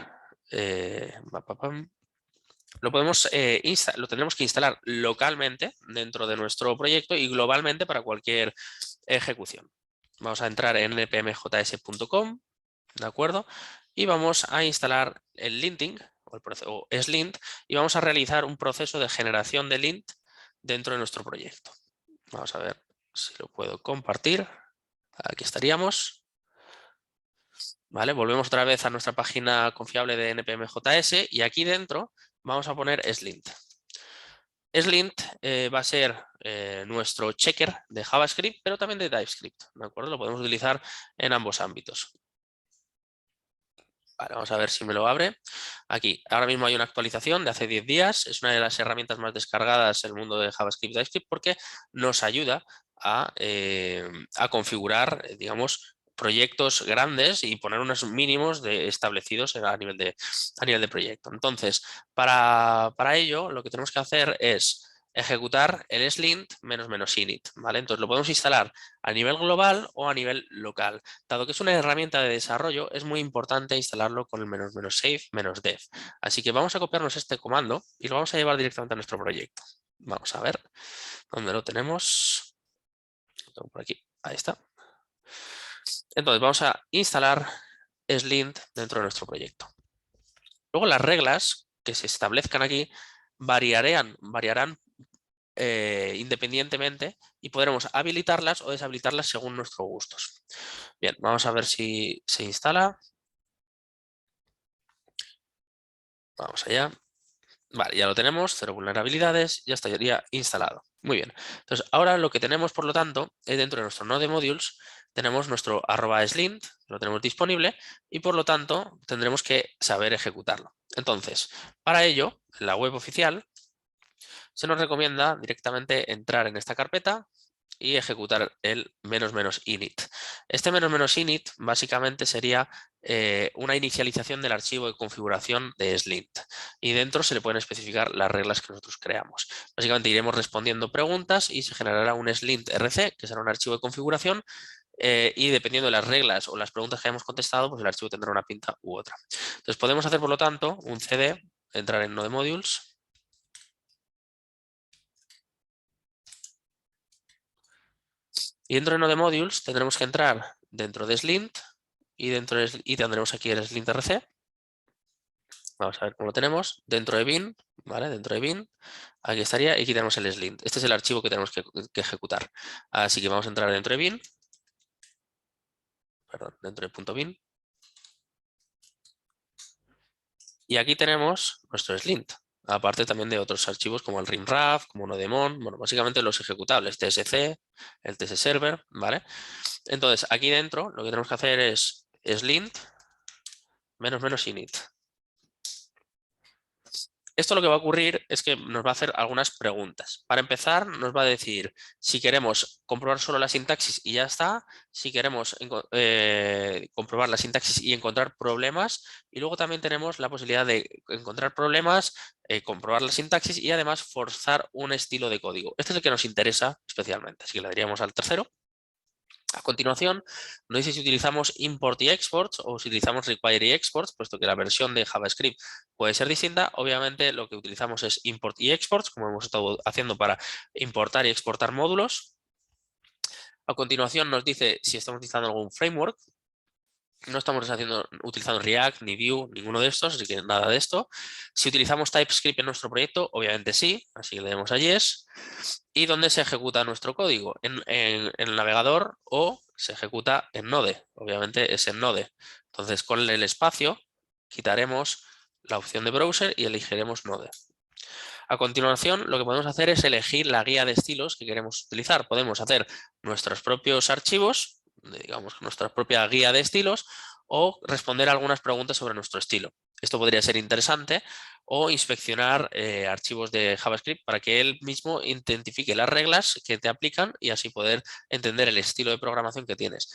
Lo tendremos que instalar localmente dentro de nuestro proyecto y globalmente para cualquier ejecución. Vamos a entrar en npmjs.com, ¿de acuerdo? Y vamos a instalar el linting o ESLint y vamos a realizar un proceso de generación de lint dentro de nuestro proyecto. Vamos a ver si lo puedo compartir. Aquí estaríamos. ¿Vale? Volvemos otra vez a nuestra página confiable de npmjs y aquí dentro vamos a poner ESLint. ESLint va a ser nuestro checker de JavaScript, pero también de TypeScript, ¿de acuerdo? Lo podemos utilizar en ambos ámbitos. Vale, vamos a ver si me lo abre. Aquí, ahora mismo hay una actualización de hace 10 días. Es una de las herramientas más descargadas en el mundo de JavaScript y TypeScript porque nos ayuda a configurar, digamos, proyectos grandes y poner unos mínimos establecidos a nivel de proyecto. Entonces, para ello, lo que tenemos que hacer es ejecutar el slint --init, ¿vale? Entonces lo podemos instalar a nivel global o a nivel local. Dado que es una herramienta de desarrollo, es muy importante instalarlo con el "-save "-dev". Así que vamos a copiarnos este comando y lo vamos a llevar directamente a nuestro proyecto. Vamos a ver dónde lo tenemos. Lo tengo por aquí, ahí está. Entonces vamos a instalar slint dentro de nuestro proyecto. Luego las reglas que se establezcan aquí variarán independientemente y podremos habilitarlas o deshabilitarlas según nuestros gustos. Bien, vamos a ver si se instala. Vamos allá. Vale, ya lo tenemos, 0 vulnerabilidades, ya estaría instalado. Muy bien. Entonces, ahora lo que tenemos, por lo tanto, es dentro de nuestro node modules, tenemos nuestro @slint, lo tenemos disponible y por lo tanto tendremos que saber ejecutarlo. Entonces, para ello, en la web oficial, se nos recomienda directamente entrar en esta carpeta y ejecutar el "-init". Este "-init" básicamente sería una inicialización del archivo de configuración de Slint y dentro se le pueden especificar las reglas que nosotros creamos. Básicamente iremos respondiendo preguntas y se generará un slint-rc, que será un archivo de configuración, y dependiendo de las reglas o las preguntas que hayamos contestado, pues el archivo tendrá una pinta u otra. Entonces podemos hacer, por lo tanto, un cd, entrar en Node Modules. Y dentro de Node Modules tendremos que entrar dentro de Slint y tendremos aquí el slint-rc. Vamos a ver cómo lo tenemos. Dentro de bin, ¿vale? Dentro de bin, aquí estaría y aquí tenemos el slint. Este es el archivo que tenemos que ejecutar. Así que vamos a entrar dentro de bin, perdón, dentro de .bin. Y aquí tenemos nuestro slint. Aparte también de otros archivos como el rimraf, como nodemon, bueno, básicamente los ejecutables, tsc, el tsserver, ¿vale? Entonces, aquí dentro lo que tenemos que hacer es slint "-init". Esto lo que va a ocurrir es que nos va a hacer algunas preguntas. Para empezar, nos va a decir si queremos comprobar solo la sintaxis y ya está, si queremos comprobar la sintaxis y encontrar problemas, y luego también tenemos la posibilidad de encontrar problemas, comprobar la sintaxis y además forzar un estilo de código. Este es el que nos interesa especialmente, así que le daríamos al tercero. A continuación, nos dice si utilizamos import y exports o si utilizamos require y exports, puesto que la versión de JavaScript puede ser distinta. Obviamente lo que utilizamos es import y exports, como hemos estado haciendo para importar y exportar módulos. A continuación nos dice si estamos utilizando algún framework. No estamos utilizando React, ni Vue, ninguno de estos, así que nada de esto. Si utilizamos TypeScript en nuestro proyecto, obviamente sí, así que le damos a Yes. ¿Y dónde se ejecuta nuestro código? En el navegador o se ejecuta en Node, obviamente es en Node. Entonces con el espacio quitaremos la opción de browser y elegiremos Node. A continuación, lo que podemos hacer es elegir la guía de estilos que queremos utilizar. Podemos hacer nuestros propios archivos, digamos nuestra propia guía de estilos, o responder algunas preguntas sobre nuestro estilo. Esto podría ser interesante, o inspeccionar archivos de JavaScript para que él mismo identifique las reglas que te aplican y así poder entender el estilo de programación que tienes.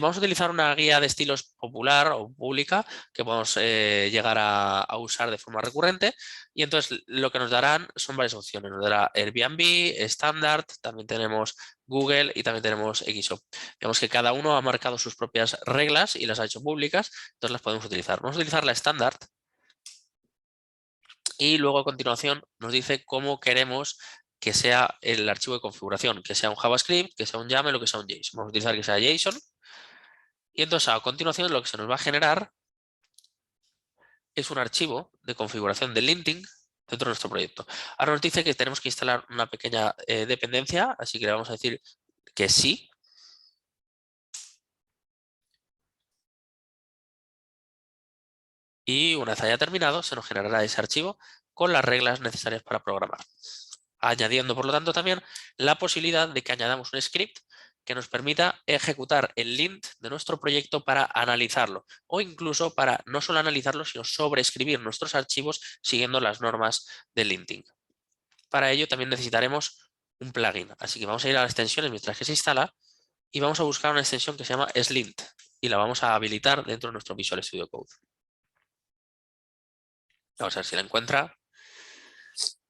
Vamos a utilizar una guía de estilos popular o pública que podemos llegar a usar de forma recurrente, y entonces lo que nos darán son varias opciones. Nos dará Airbnb, Standard, también tenemos Google y también tenemos XO. Vemos que cada uno ha marcado sus propias reglas y las ha hecho públicas, entonces las podemos utilizar. Vamos a utilizar la Standard y luego a continuación nos dice cómo queremos que sea el archivo de configuración, que sea un JavaScript, que sea un YAML o que sea un JSON. Vamos a utilizar que sea JSON. Y entonces a continuación lo que se nos va a generar es un archivo de configuración de linting dentro de nuestro proyecto. Ahora nos dice que tenemos que instalar una pequeña dependencia, así que le vamos a decir que sí. Y una vez haya terminado, se nos generará ese archivo con las reglas necesarias para programar. Añadiendo, por lo tanto, también la posibilidad de que añadamos un script que nos permita ejecutar el lint de nuestro proyecto para analizarlo o incluso para no solo analizarlo, sino sobreescribir nuestros archivos siguiendo las normas del linting. Para ello también necesitaremos un plugin, así que vamos a ir a las extensiones mientras que se instala y vamos a buscar una extensión que se llama Slint y la vamos a habilitar dentro de nuestro Visual Studio Code. Vamos a ver si la encuentra.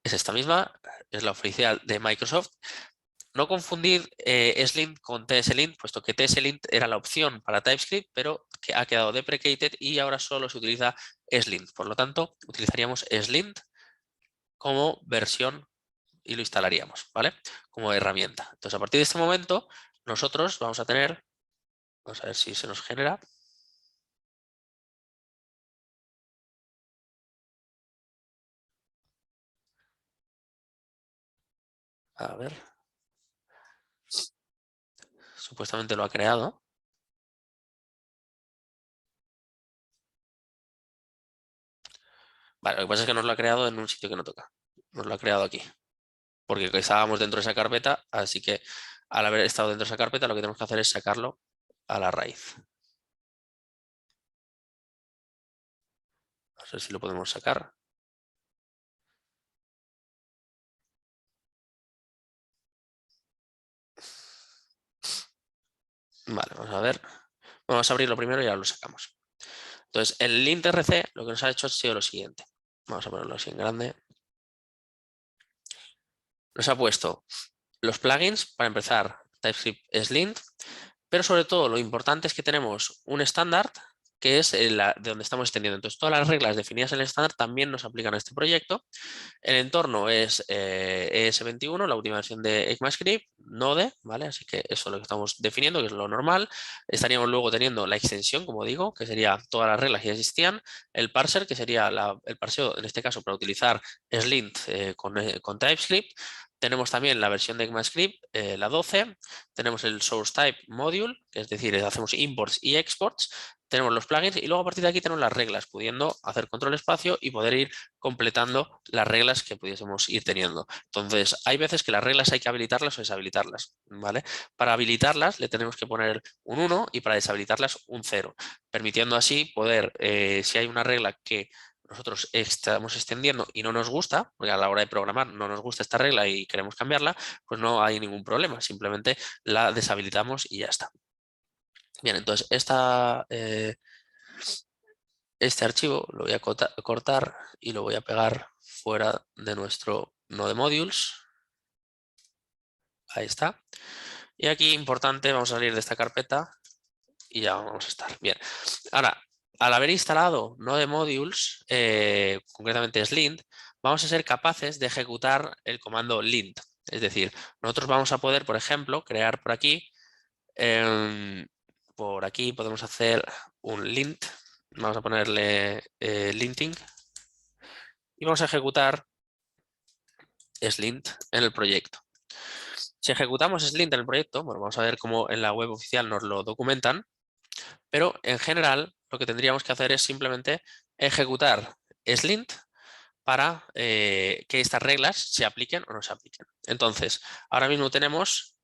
es esta misma, es la oficial de Microsoft. No confundir ESLint con TSLint, puesto que TSLint era la opción para TypeScript, pero que ha quedado deprecated y ahora solo se utiliza ESLint. Por lo tanto, utilizaríamos ESLint como versión y lo instalaríamos, ¿vale? Como herramienta. Entonces, a partir de este momento, nosotros vamos a tener, vamos a ver si se nos genera. A ver. Supuestamente lo ha creado. Vale, lo que pasa es que nos lo ha creado en un sitio que no toca. Nos lo ha creado aquí. Porque estábamos dentro de esa carpeta, así que al haber estado dentro de esa carpeta, lo que tenemos que hacer es sacarlo a la raíz. No sé si lo podemos sacar. Vale, vamos a ver. Vamos a abrirlo primero y ahora lo sacamos. Entonces, el lint.rc lo que nos ha hecho ha sido lo siguiente. Vamos a ponerlo así en grande. Nos ha puesto los plugins, para empezar, TypeScript ESLint, pero sobre todo lo importante es que tenemos un estándar que es de donde estamos extendiendo. Entonces, todas las reglas definidas en el estándar también nos aplican a este proyecto. El entorno es ES21, la última versión de ECMAScript, Node, ¿vale? Así que eso es lo que estamos definiendo, que es lo normal. Estaríamos luego teniendo la extensión, como digo, que sería todas las reglas que ya existían, el parser, que sería el parseo, en este caso, para utilizar Slint con TypeScript. Tenemos también la versión de ECMAScript, la 12. Tenemos el source type module, que es decir, hacemos imports y exports. Tenemos los plugins y luego a partir de aquí tenemos las reglas, pudiendo hacer control espacio y poder ir completando las reglas que pudiésemos ir teniendo. Entonces, hay veces que las reglas hay que habilitarlas o deshabilitarlas, ¿vale? Para habilitarlas le tenemos que poner un 1 y para deshabilitarlas un 0, permitiendo así poder, si hay una regla que nosotros estamos extendiendo y no nos gusta, porque a la hora de programar no nos gusta esta regla y queremos cambiarla, pues no hay ningún problema, simplemente la deshabilitamos y ya está. Bien, entonces este archivo lo voy a cortar y lo voy a pegar fuera de nuestro node modules. Ahí está. Y aquí, importante, vamos a salir de esta carpeta y ya vamos a estar. Bien. Ahora, al haber instalado node modules, concretamente Slint, vamos a ser capaces de ejecutar el comando lint. Es decir, nosotros vamos a poder, por ejemplo, crear por aquí podemos hacer un lint. Vamos a ponerle linting y vamos a ejecutar Slint en el proyecto. Si ejecutamos Slint en el proyecto, bueno, vamos a ver cómo en la web oficial nos lo documentan, pero en general lo que tendríamos que hacer es simplemente ejecutar Slint para que estas reglas se apliquen o no se apliquen. Entonces, ahora mismo tenemos,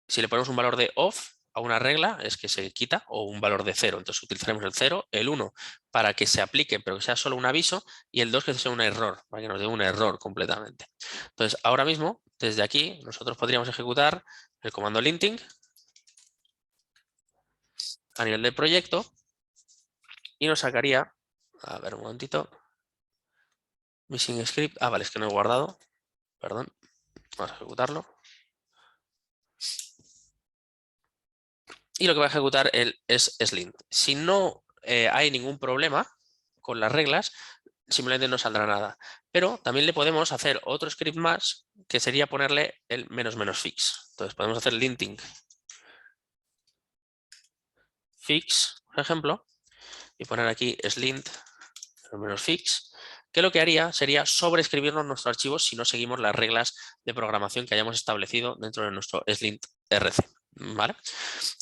si le ponemos un valor de off a una regla, es que se quita, o un valor de 0. Entonces utilizaremos el 0, el 1 para que se aplique, pero que sea solo un aviso, y el 2 que sea un error, para que nos dé un error completamente. Entonces, ahora mismo, desde aquí, nosotros podríamos ejecutar el comando linting a nivel del proyecto y nos sacaría, a ver un momentito, missing script, vale, es que no he guardado, perdón, vamos a ejecutarlo. Y lo que va a ejecutar es Slint. Si no hay ningún problema con las reglas, simplemente no saldrá nada. Pero también le podemos hacer otro script más, que sería ponerle el -- fix. Entonces podemos hacer linting fix, por ejemplo, y poner aquí slint -fix, que lo que haría sería sobreescribirnos nuestro archivo si no seguimos las reglas de programación que hayamos establecido dentro de nuestro slint rc. ¿Vale?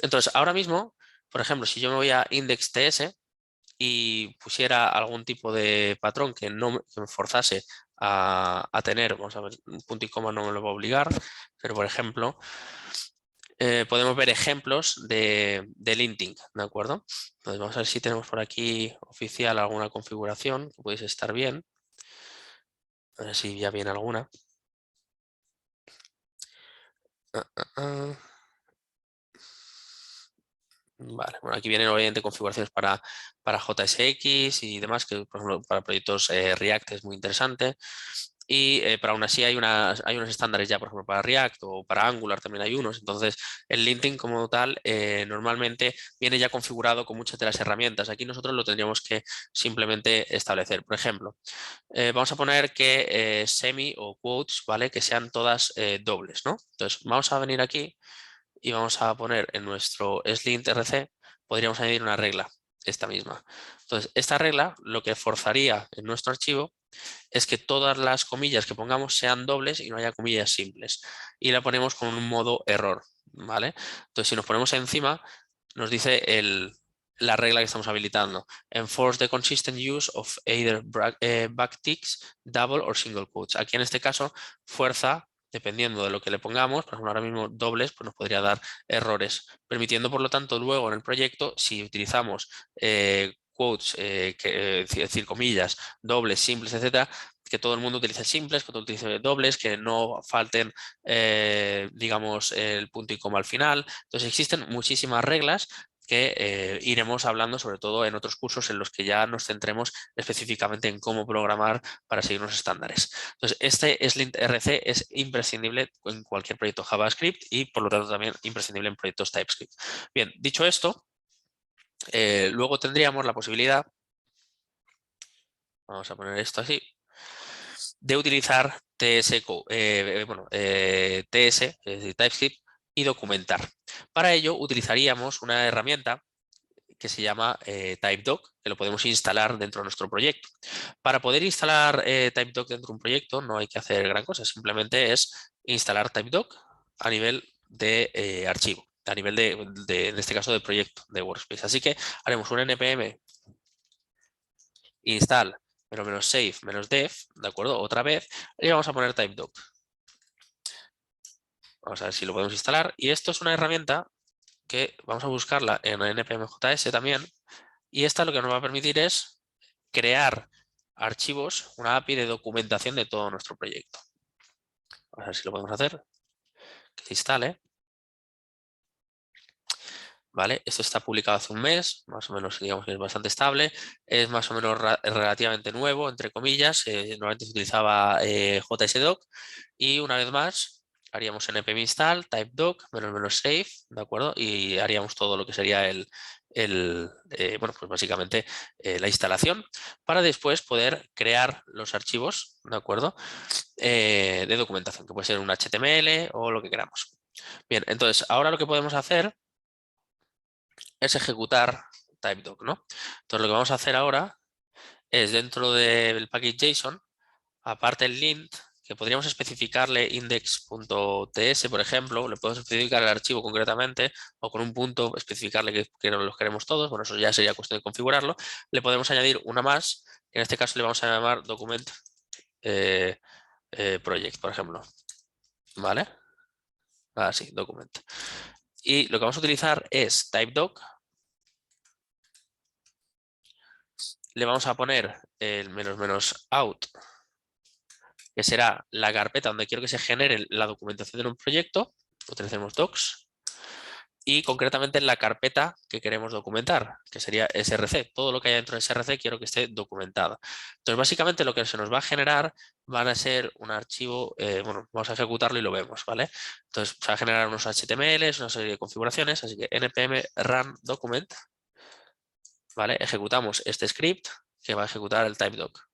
Entonces, ahora mismo, por ejemplo, si yo me voy a index.ts y pusiera algún tipo de patrón que me forzase a tener, vamos a ver, un punto y coma no me lo va a obligar, pero por ejemplo, podemos ver ejemplos de linting, ¿de acuerdo? Entonces vamos a ver si tenemos por aquí oficial alguna configuración, que pudiese estar bien. A ver si ya viene alguna. Vale, bueno, aquí vienen obviamente configuraciones para JSX y demás, que por ejemplo para proyectos React es muy interesante. y pero aún así hay unos estándares ya, por ejemplo, para React o para Angular también hay unos. Entonces, el linting como tal normalmente viene ya configurado con muchas de las herramientas. Aquí nosotros lo tendríamos que simplemente establecer. Por ejemplo, vamos a poner que semi o quotes, ¿vale? Que sean todas dobles, ¿no? Entonces, vamos a venir aquí y vamos a poner en nuestro slint RC, podríamos añadir una regla, esta misma. Entonces, esta regla lo que forzaría en nuestro archivo es que todas las comillas que pongamos sean dobles y no haya comillas simples. Y la ponemos con un modo error, ¿vale? Entonces, si nos ponemos encima, nos dice la regla que estamos habilitando. Enforce the consistent use of either backticks, double or single quotes. Aquí en este caso, fuerza, dependiendo de lo que le pongamos, por ejemplo, ahora mismo dobles, pues nos podría dar errores, permitiendo por lo tanto luego en el proyecto, si utilizamos quotes, es decir, comillas, dobles, simples, etcétera, que todo el mundo utilice simples, que todo utilice dobles, que no falten, digamos, el punto y coma al final. Entonces existen muchísimas reglas que iremos hablando sobre todo en otros cursos en los que ya nos centremos específicamente en cómo programar para seguir unos estándares. Entonces, este Slint RC es imprescindible en cualquier proyecto JavaScript y por lo tanto también imprescindible en proyectos TypeScript. Bien, dicho esto, luego tendríamos la posibilidad, vamos a poner esto así, de utilizar TS, TS, es decir, TypeScript, y documentar. Para ello utilizaríamos una herramienta que se llama TypeDoc, que lo podemos instalar dentro de nuestro proyecto. Para poder instalar TypeDoc dentro de un proyecto no hay que hacer gran cosa, simplemente es instalar TypeDoc a nivel de archivo, a nivel en este caso de proyecto de Workspace. Así que haremos un npm install -save -dev, ¿de acuerdo? Otra vez, y vamos a poner TypeDoc. Vamos a ver si lo podemos instalar. Y esto es una herramienta que vamos a buscarla en npmjs también. Y esta lo que nos va a permitir es crear archivos, una API de documentación de todo nuestro proyecto. Vamos a ver si lo podemos hacer. Que se instale. ¿Vale? Esto está publicado hace un mes, más o menos, digamos que es bastante estable, es más o menos relativamente nuevo, entre comillas, normalmente se utilizaba JSDoc y una vez más haríamos npm install, typedoc, -save, ¿de acuerdo? Y haríamos todo lo que sería bueno, pues básicamente la instalación para después poder crear los archivos, ¿de acuerdo? De documentación, que puede ser un HTML o lo que queramos. Bien, entonces ahora lo que podemos hacer es ejecutar TypeDoc, ¿no? Entonces lo que vamos a hacer ahora es dentro del package JSON, aparte el lint, que podríamos especificarle index.ts, por ejemplo, le podemos especificar el archivo concretamente o con un punto especificarle que los queremos todos, bueno, eso ya sería cuestión de configurarlo. Le podemos añadir una más, que en este caso le vamos a llamar document project, por ejemplo, ¿vale? Así, document. Y lo que vamos a utilizar es TypeDoc. Le vamos a poner el -out, que será la carpeta donde quiero que se genere la documentación de un proyecto. Utilizaremos docs. Y concretamente en la carpeta que queremos documentar, que sería src. Todo lo que haya dentro de src quiero que esté documentado. Entonces, básicamente lo que se nos va a generar van a ser un archivo, bueno, vamos a ejecutarlo y lo vemos, ¿vale? Entonces, se va a generar unos HTMLs, una serie de configuraciones, así que npm run document, ¿vale? Ejecutamos este script que va a ejecutar el typedoc.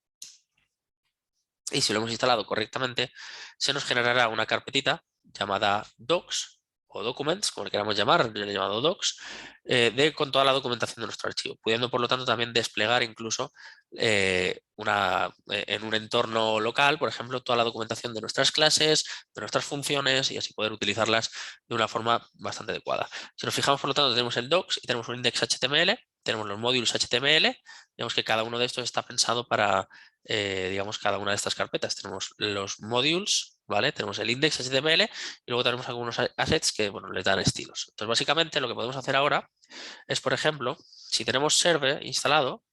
Y si lo hemos instalado correctamente, se nos generará una carpetita llamada docs o documents, como le queramos llamar, yo le he llamado docs, con toda la documentación de nuestro archivo, pudiendo por lo tanto también desplegar incluso en un entorno local, por ejemplo, toda la documentación de nuestras clases, de nuestras funciones y así poder utilizarlas de una forma bastante adecuada. Si nos fijamos, por lo tanto, tenemos el docs y tenemos un index HTML, tenemos los módulos HTML, digamos que cada uno de estos está pensado para digamos, cada una de estas carpetas. Tenemos los modules, ¿vale? Tenemos el index HTML y luego tenemos algunos assets que, bueno, les dan estilos. Entonces, básicamente lo que podemos hacer ahora es, por ejemplo, si tenemos server instalado,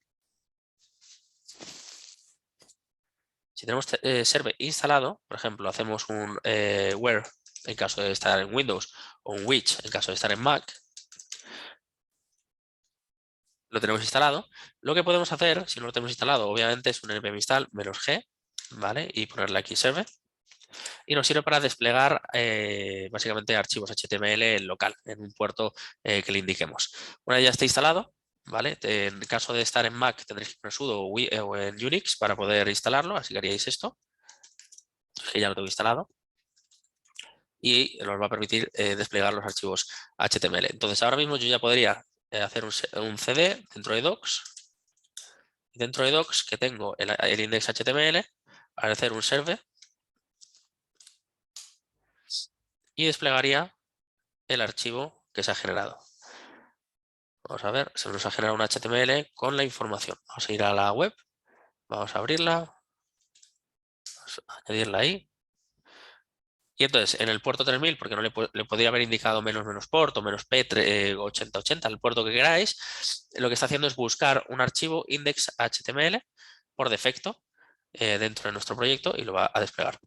por ejemplo, hacemos un where en caso de estar en Windows o un which en caso de estar en Mac, lo tenemos instalado. Lo que podemos hacer, si no lo tenemos instalado, obviamente es un npm install -g, ¿vale? Y ponerle aquí server. Y nos sirve para desplegar básicamente archivos HTML local en un puerto que le indiquemos. Una vez ya esté instalado, ¿vale? En caso de estar en Mac tendréis que poner sudo o en Unix para poder instalarlo, así que haríais esto, que ya lo tengo instalado. Y nos va a permitir desplegar los archivos HTML. Entonces ahora mismo yo ya podría hacer un CD dentro de docs. Y dentro de docs que tengo el index HTML, hacer un server y desplegaría el archivo que se ha generado. Vamos a ver, se nos ha generado un HTML con la información. Vamos a ir a la web, vamos a abrirla, vamos a añadirla ahí. Y entonces, en el puerto 3000, porque no le podría haber indicado menos port o menos P 8080, el puerto que queráis, lo que está haciendo es buscar un archivo index.html por defecto dentro de nuestro proyecto y lo va a desplegar.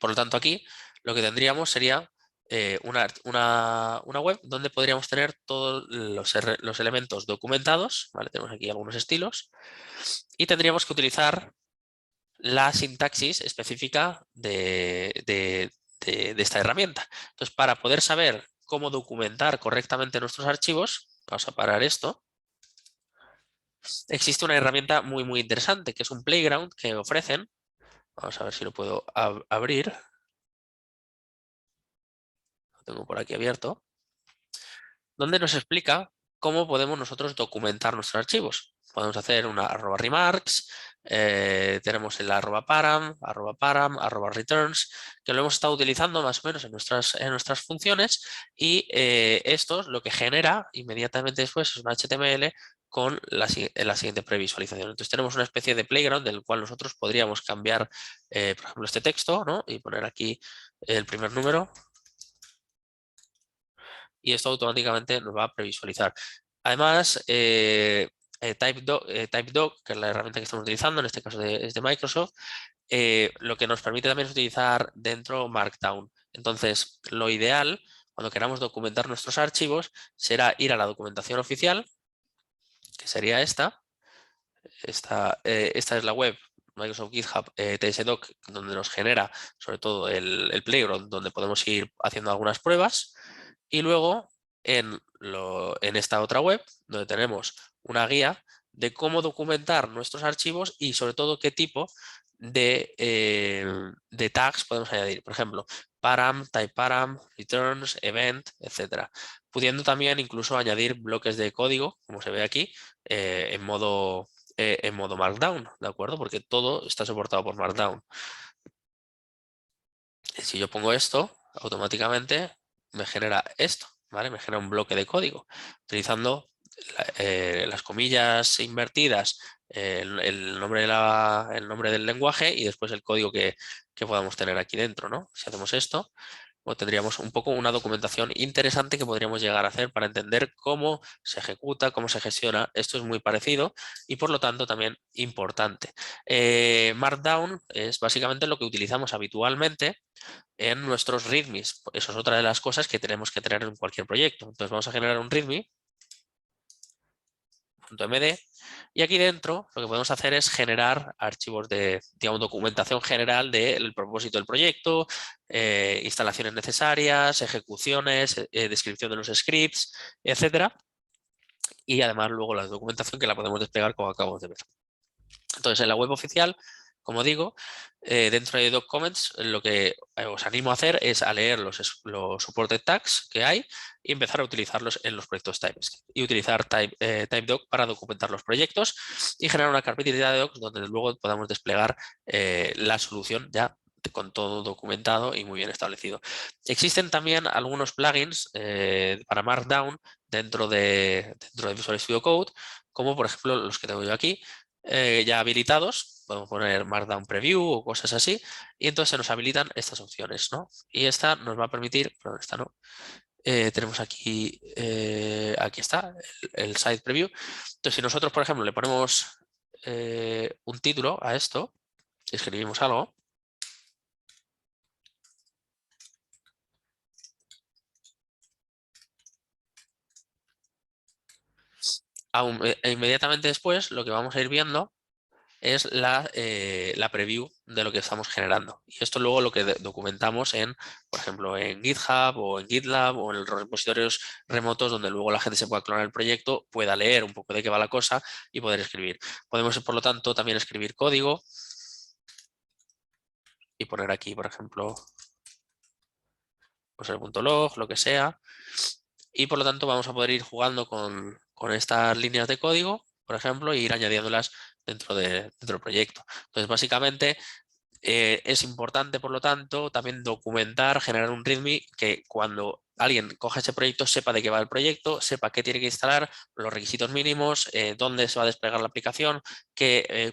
Por lo tanto, aquí lo que tendríamos sería una web donde podríamos tener todos los elementos documentados, ¿vale? Tenemos aquí algunos estilos y tendríamos que utilizar la sintaxis específica de esta herramienta. Entonces, para poder saber cómo documentar correctamente nuestros archivos, vamos a parar esto. Existe una herramienta muy interesante que es un playground que ofrecen. Vamos a ver si lo puedo abrir. Lo tengo por aquí abierto. Donde nos explica cómo podemos nosotros documentar nuestros archivos. Podemos hacer una @remarks, tenemos el @param, @returns, que lo hemos estado utilizando más o menos en nuestras funciones y esto lo que genera inmediatamente después es un HTML con la siguiente previsualización. Entonces tenemos una especie de playground del cual nosotros podríamos cambiar, por ejemplo, este texto, ¿no? Y poner aquí el primer número y esto automáticamente nos va a previsualizar. Además, TypeDoc, que es la herramienta que estamos utilizando, en este caso es de Microsoft, lo que nos permite también es utilizar dentro Markdown. Entonces, lo ideal, cuando queramos documentar nuestros archivos, será ir a la documentación oficial, que sería esta. Esta es la web Microsoft GitHub TSDoc, donde nos genera sobre todo el playground, donde podemos ir haciendo algunas pruebas. Y luego en esta otra web, donde tenemos una guía de cómo documentar nuestros archivos y sobre todo qué tipo de tags podemos añadir. Por ejemplo, param, typeparam, returns, event, etcétera. Pudiendo también incluso añadir bloques de código, como se ve aquí, en modo Markdown, ¿de acuerdo? Porque todo está soportado por Markdown. Si yo pongo esto, automáticamente me genera esto, ¿vale? Me genera un bloque de código utilizando las comillas invertidas, el nombre el nombre del lenguaje y después el código que podamos tener aquí dentro, ¿no? Si hacemos esto, pues tendríamos un poco una documentación interesante que podríamos llegar a hacer para entender cómo se ejecuta, cómo se gestiona. Esto es muy parecido y por lo tanto también importante. Markdown es básicamente lo que utilizamos habitualmente en nuestros readmes. Eso es otra de las cosas que tenemos que tener en cualquier proyecto. Entonces vamos a generar un readme. .md y aquí dentro lo que podemos hacer es generar archivos de, digamos, documentación general del propósito del proyecto, instalaciones necesarias, ejecuciones, descripción de los scripts, etcétera. Y además luego la documentación que la podemos desplegar como acabamos de ver. Entonces, en la web oficial, como digo, dentro de Doc Comments, lo que os animo a hacer es a leer los supported tags que hay y empezar a utilizarlos en los proyectos TypeScript. Y utilizar TypeDoc para documentar los proyectos y generar una carpetita de docs donde luego podamos desplegar la solución ya con todo documentado y muy bien establecido. Existen también algunos plugins para Markdown dentro de Visual Studio Code, como por ejemplo los que tengo yo aquí, ya habilitados, podemos poner Markdown Preview o cosas así, y entonces se nos habilitan estas opciones, ¿no? Y esta nos va a permitir, perdón, esta no, tenemos aquí, aquí está, el Site Preview. Entonces, si nosotros, por ejemplo, le ponemos un título a esto, escribimos algo, inmediatamente después lo que vamos a ir viendo es la preview de lo que estamos generando. Y esto luego lo que documentamos por ejemplo, en GitHub o en GitLab o en los repositorios remotos donde luego la gente se pueda clonar el proyecto, pueda leer un poco de qué va la cosa y poder escribir. Podemos, por lo tanto, también escribir código y poner aquí, por ejemplo, pues el .log, lo que sea. Y por lo tanto vamos a poder ir jugando con estas líneas de código, por ejemplo, e ir añadiéndolas dentro del proyecto. Entonces, básicamente, es importante, por lo tanto, también documentar, generar un README que cuando alguien coja ese proyecto sepa de qué va el proyecto, sepa qué tiene que instalar, los requisitos mínimos, dónde se va a desplegar la aplicación,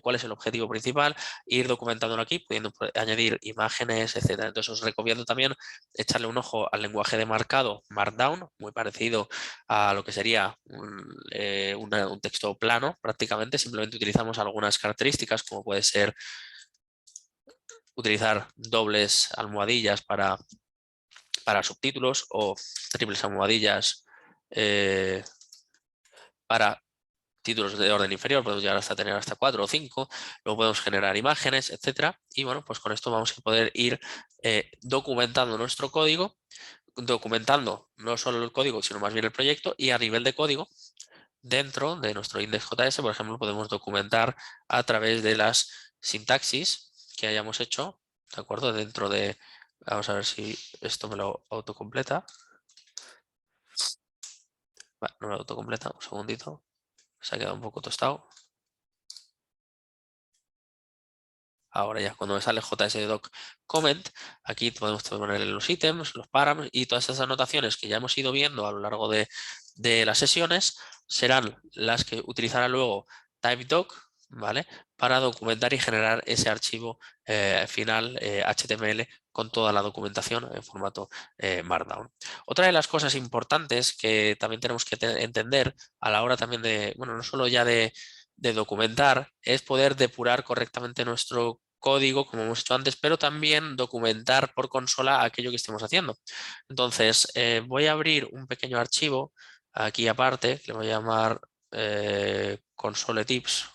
cuál es el objetivo principal, ir documentándolo aquí, pudiendo añadir imágenes, etcétera. Entonces os recomiendo también echarle un ojo al lenguaje de marcado Markdown, muy parecido a lo que sería un texto plano prácticamente. Simplemente utilizamos algunas características como puede ser utilizar dobles almohadillas para subtítulos o triples almohadillas para títulos de orden inferior, podemos llegar hasta tener hasta 4 o 5, luego podemos generar imágenes, etcétera. Y bueno, pues con esto vamos a poder ir documentando nuestro código, documentando no solo el código, sino más bien el proyecto, y a nivel de código, dentro de nuestro index.js, por ejemplo, podemos documentar a través de las sintaxis que hayamos hecho, ¿de acuerdo? Dentro de, vamos a ver si esto me lo autocompleta. Vale, no me lo autocompleta, un segundito. Se ha quedado un poco tostado. Ahora ya, cuando me sale JSDoc comment, aquí podemos poner los ítems, los params y todas esas anotaciones que ya hemos ido viendo a lo largo de las sesiones serán las que utilizará luego TypeDoc, ¿vale? Para documentar y generar ese archivo final HTML con toda la documentación en formato Markdown. Otra de las cosas importantes que también tenemos que entender a la hora también de, bueno, no solo ya de documentar, es poder depurar correctamente nuestro código, como hemos hecho antes, pero también documentar por consola aquello que estemos haciendo. Entonces, voy a abrir un pequeño archivo aquí aparte, que le voy a llamar console tips.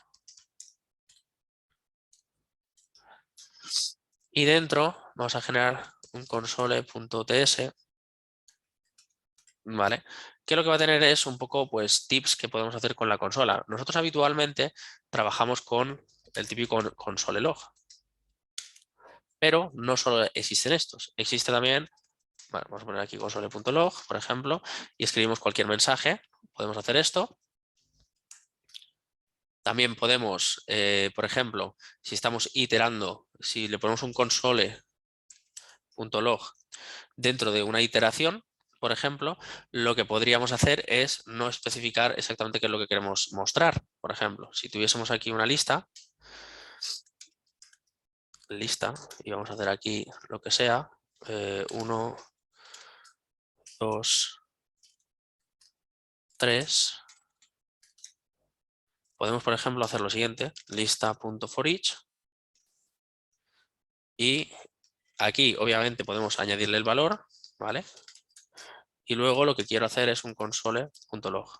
Y dentro vamos a generar un console.ts, ¿vale? Que lo que va a tener es un poco, pues, tips que podemos hacer con la consola. Nosotros habitualmente trabajamos con el típico console log, pero no solo existen estos, existe también, bueno, vamos a poner aquí console.log, por ejemplo, y escribimos cualquier mensaje, podemos hacer esto. También podemos, por ejemplo, si estamos iterando, si le ponemos un console.log dentro de una iteración, por ejemplo, lo que podríamos hacer es no especificar exactamente qué es lo que queremos mostrar. Por ejemplo, si tuviésemos aquí una lista, y vamos a hacer aquí lo que sea, 1, 2, 3. Podemos, por ejemplo, hacer lo siguiente, lista.forEach, y aquí obviamente podemos añadirle el valor, ¿vale? Y luego lo que quiero hacer es un console.log.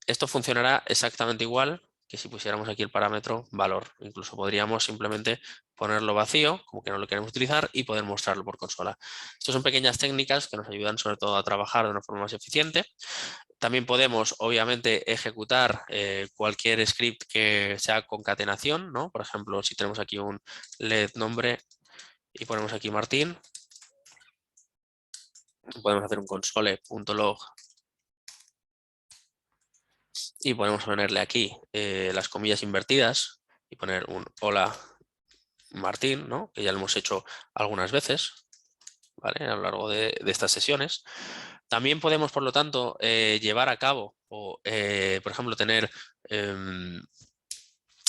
Esto funcionará exactamente igual que si pusiéramos aquí el parámetro valor. Incluso podríamos simplemente ponerlo vacío, como que no lo queremos utilizar, y poder mostrarlo por consola. Estas son pequeñas técnicas que nos ayudan sobre todo a trabajar de una forma más eficiente. También podemos, obviamente, ejecutar cualquier script que sea concatenación, ¿no? Por ejemplo, si tenemos aquí un led nombre y ponemos aquí Martín, podemos hacer un console.log y podemos ponerle aquí las comillas invertidas y poner un hola Martín, ¿no? Que ya lo hemos hecho algunas veces, ¿vale? A lo largo de estas sesiones. También podemos, por lo tanto, llevar a cabo o, por ejemplo, tener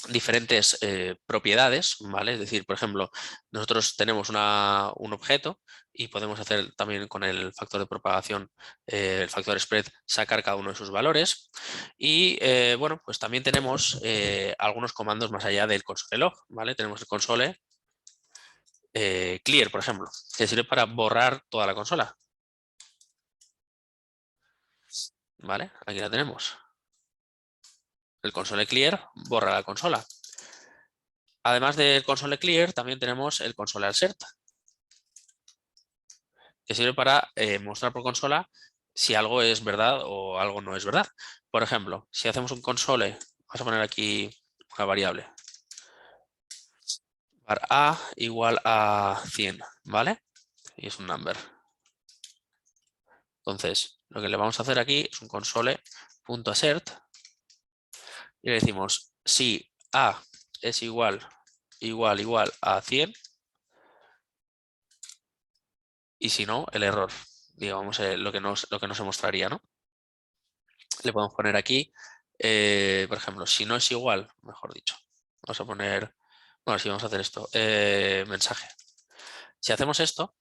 diferentes propiedades, ¿vale? Es decir, por ejemplo, nosotros tenemos un objeto y podemos hacer también con el factor de propagación, el factor spread, sacar cada uno de sus valores. Y bueno, pues también tenemos algunos comandos más allá del console log, ¿vale? Tenemos el console clear, por ejemplo, que sirve para borrar toda la consola. ¿Vale? Aquí la tenemos. el console clear borra la consola. Además del console clear, también tenemos el console assert, que sirve para mostrar por consola si algo es verdad o algo no es verdad. Por ejemplo, si hacemos un console, vamos a poner aquí una variable, var a igual a 100, ¿vale? Y es un number. Entonces, lo que le vamos a hacer aquí es un console.assert y le decimos si a es igual a 100 y si no, el error, digamos, lo que no se mostraría, ¿no? Le podemos poner aquí, por ejemplo, si no es igual, mejor dicho, vamos a poner, bueno, si vamos a hacer esto, mensaje. Si hacemos esto,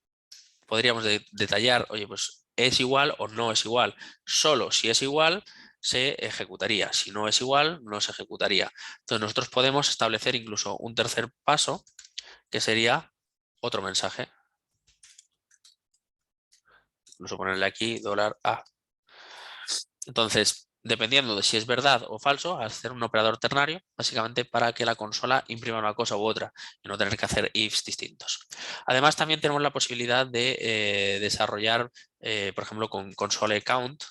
podríamos detallar, oye, pues es igual o no es igual. Solo si es igual se ejecutaría. Si no es igual, no se ejecutaría. Entonces nosotros podemos establecer incluso un tercer paso, que sería otro mensaje. Incluso ponerle aquí $A. Entonces, dependiendo de si es verdad o falso, hacer un operador ternario, básicamente para que la consola imprima una cosa u otra y no tener que hacer ifs distintos. Además, también tenemos la posibilidad de desarrollar, por ejemplo, con console count,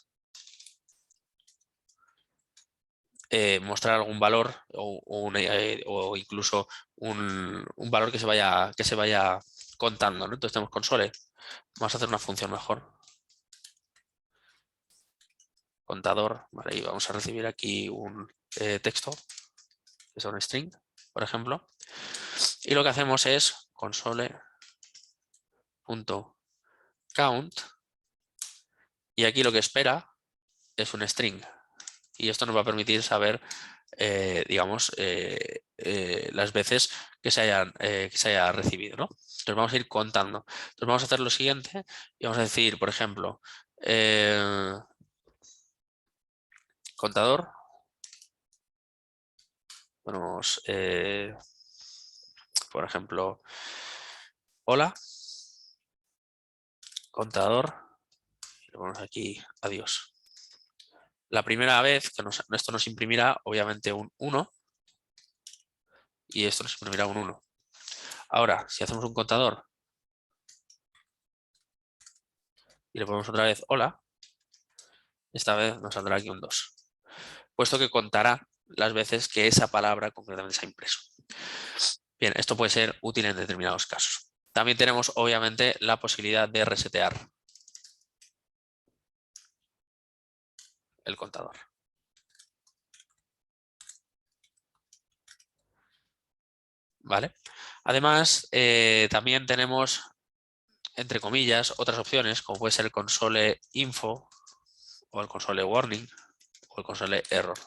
mostrar algún valor o incluso un valor que se vaya contando, ¿no? Entonces tenemos console. Vamos a hacer una función mejor. Contador, ¿vale? Y vamos a recibir aquí un texto, que es un string, por ejemplo. Y lo que hacemos es console.count y aquí lo que espera es un string. Y esto nos va a permitir saber, digamos, las veces que se haya recibido, ¿no? Entonces vamos a ir contando. Entonces vamos a hacer lo siguiente y vamos a decir, por ejemplo, contador. Ponemos, por ejemplo, hola, contador. Y le ponemos aquí adiós. La primera vez que esto nos imprimirá, obviamente, un 1 y esto nos imprimirá un 1. Ahora, si hacemos un contador y le ponemos otra vez hola, esta vez nos saldrá aquí un 2, puesto que contará las veces que esa palabra concretamente se ha impreso. Bien, esto puede ser útil en determinados casos. También tenemos, obviamente, la posibilidad de resetear el contador. ¿Vale? Además, también tenemos, entre comillas, otras opciones, como puede ser el console info o el console warning o el console error.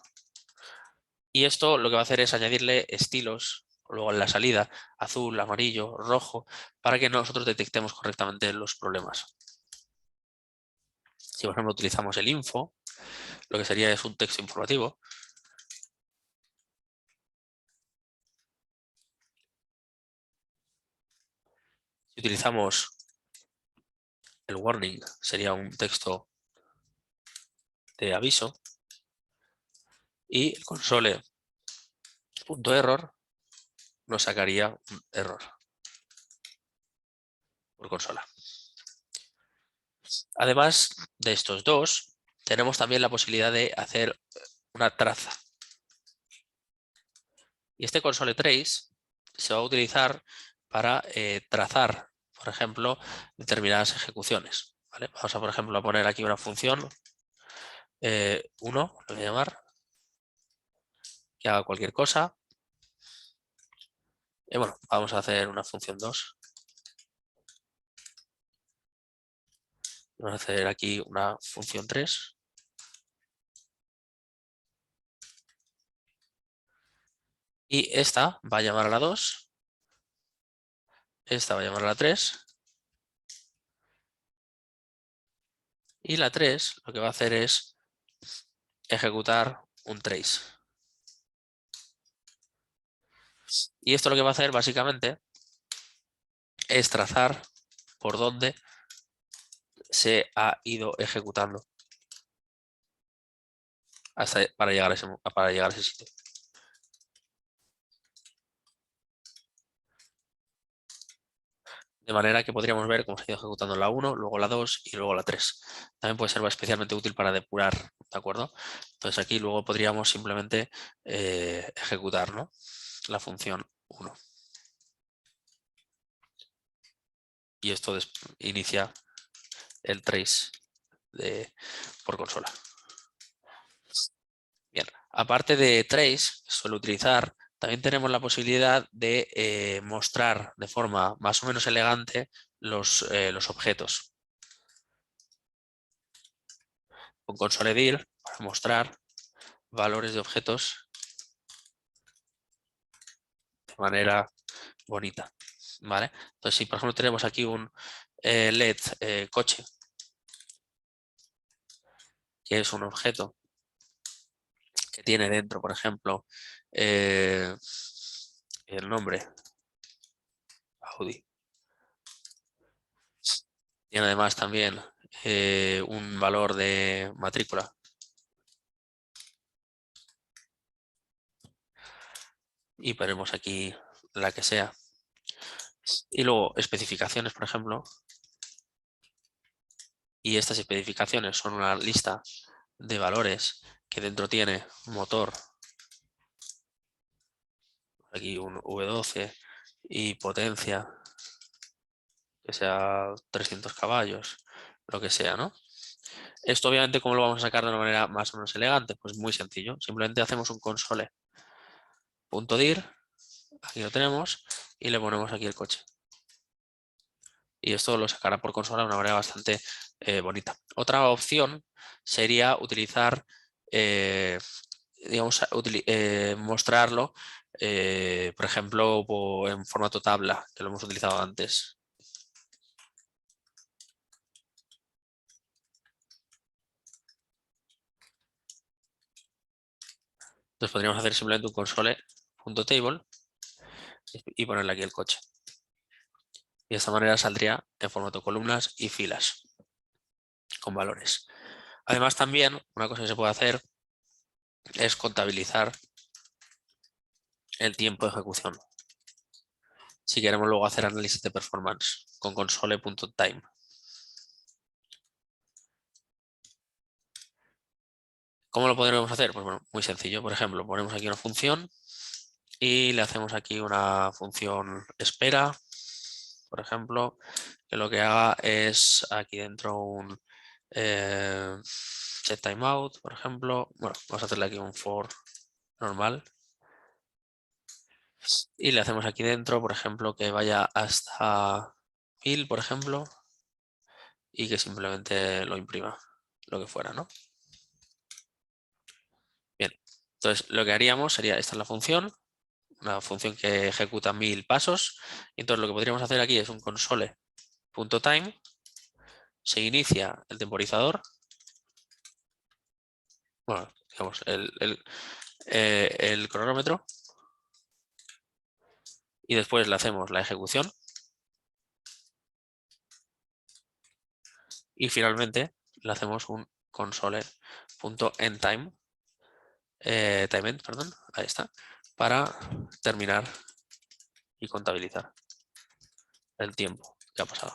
Y esto lo que va a hacer es añadirle estilos, luego en la salida, azul, amarillo, rojo, para que nosotros detectemos correctamente los problemas. Si por ejemplo utilizamos el info, lo que sería es un texto informativo. Si utilizamos el warning, sería un texto de aviso. Y el console.error nos sacaría un error por consola. Además de estos dos, tenemos también la posibilidad de hacer una traza. Y este console trace se va a utilizar para trazar, por ejemplo, determinadas ejecuciones. ¿Vale? Vamos a, por ejemplo, a poner aquí una función 1, lo voy a llamar, que haga cualquier cosa. Y bueno, vamos a hacer una función 2. Vamos a hacer aquí una función 3. Y esta va a llamar a la 2. Esta va a llamar a la 3. Y la 3 lo que va a hacer es ejecutar un trace. Y esto lo que va a hacer básicamente es trazar por dónde se ha ido ejecutando para llegar a ese sitio. De manera que podríamos ver cómo se ha ido ejecutando la 1, luego la 2 y luego la 3. También puede ser especialmente útil para depurar, ¿de acuerdo? Entonces aquí luego podríamos simplemente ejecutar, ¿no?, la función 1. Y esto inicia el trace por consola. Bien, aparte de trace, que suelo utilizar, también tenemos la posibilidad de mostrar de forma más o menos elegante los objetos. Con console.dir para mostrar valores de objetos de manera bonita, ¿vale? Entonces, si por ejemplo tenemos aquí un LED coche, que es un objeto que tiene dentro, por ejemplo, el nombre Audi. Tiene además también un valor de matrícula. Y ponemos aquí la que sea. Y luego especificaciones, por ejemplo. Y estas especificaciones son una lista de valores que dentro tiene motor. Aquí un V12 y potencia que sea 300 caballos, lo que sea, ¿no? Esto obviamente, ¿cómo lo vamos a sacar de una manera más o menos elegante? Pues muy sencillo, simplemente hacemos un console.dir, aquí lo tenemos, y le ponemos aquí el coche. Y esto lo sacará por consola de una manera bastante bonita. Otra opción sería utilizar, digamos, mostrarlo, por ejemplo, en formato tabla, que lo hemos utilizado antes. Entonces podríamos hacer simplemente un console.table y ponerle aquí el coche. Y de esta manera saldría en formato columnas y filas con valores. Además, también una cosa que se puede hacer es contabilizar el tiempo de ejecución, si queremos luego hacer análisis de performance con console.time. ¿Cómo lo podremos hacer? Pues bueno, muy sencillo. Por ejemplo, ponemos aquí una función y le hacemos aquí una función espera, por ejemplo, que lo que haga es aquí dentro un set timeout, por ejemplo. Bueno, vamos a hacerle aquí un for normal. Y le hacemos aquí dentro, por ejemplo, que vaya hasta 1000, por ejemplo, y que simplemente lo imprima, lo que fuera, ¿no? Bien, entonces lo que haríamos sería, esta es la función, una función que ejecuta 1000 pasos. Y entonces lo que podríamos hacer aquí es un console.time, se inicia el temporizador, bueno, digamos, el cronómetro, y después le hacemos la ejecución. Y finalmente le hacemos un console.endTime, timeend, perdón, ahí está, para terminar y contabilizar el tiempo que ha pasado.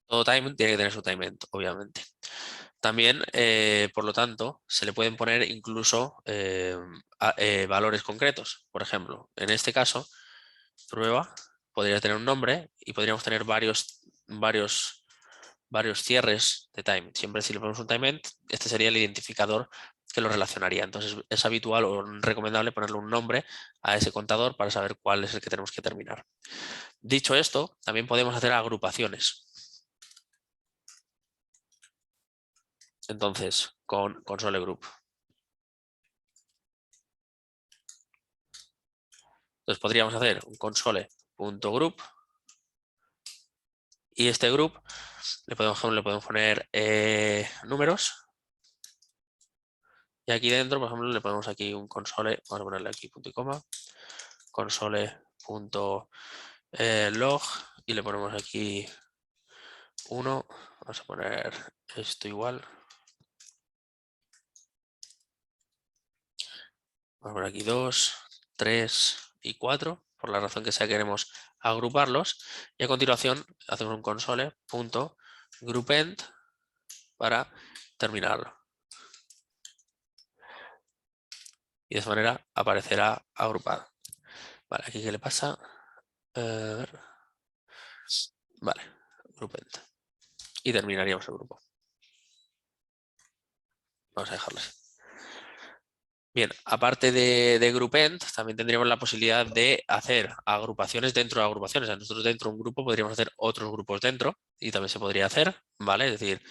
Todo time tiene que tener su timeend, obviamente. También, por lo tanto, se le pueden poner incluso valores concretos. Por ejemplo, en este caso, prueba podría tener un nombre y podríamos tener varios cierres de time. Siempre si le ponemos un timeend, este sería el identificador que lo relacionaría. Entonces es habitual o recomendable ponerle un nombre a ese contador para saber cuál es el que tenemos que terminar. Dicho esto, también podemos hacer agrupaciones. Entonces, con console group. Entonces podríamos hacer un console.group y este group le podemos poner números. Y aquí dentro, por ejemplo, le ponemos aquí un console, vamos a ponerle aquí punto y coma, console.log y le ponemos aquí 1, vamos a poner esto igual. Vamos a poner aquí 2, 3 y 4, por la razón que sea queremos agruparlos. Y a continuación hacemos un console.groupend para terminarlo. Y de esa manera aparecerá agrupado. Vale, aquí ¿qué le pasa? A ver. Vale, groupend. Y terminaríamos el grupo. Vamos a dejarlo así. Bien, aparte de groupend, también tendríamos la posibilidad de hacer agrupaciones dentro de agrupaciones. Nosotros dentro de un grupo podríamos hacer otros grupos dentro y también se podría hacer, ¿vale? Es decir,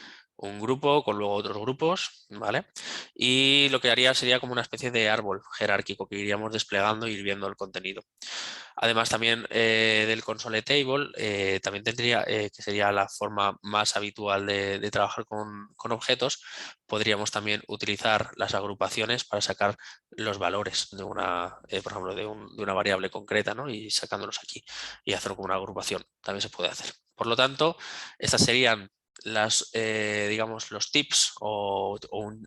un grupo con luego otros grupos, ¿vale? Y lo que haría sería como una especie de árbol jerárquico que iríamos desplegando y ir viendo el contenido. Además también del console table, también tendría, que sería la forma más habitual de trabajar con objetos, podríamos también utilizar las agrupaciones para sacar los valores de una, por ejemplo, de una variable concreta, ¿no? Y sacándolos aquí y hacerlo como una agrupación. También se puede hacer. Por lo tanto, estas serían digamos, los tips o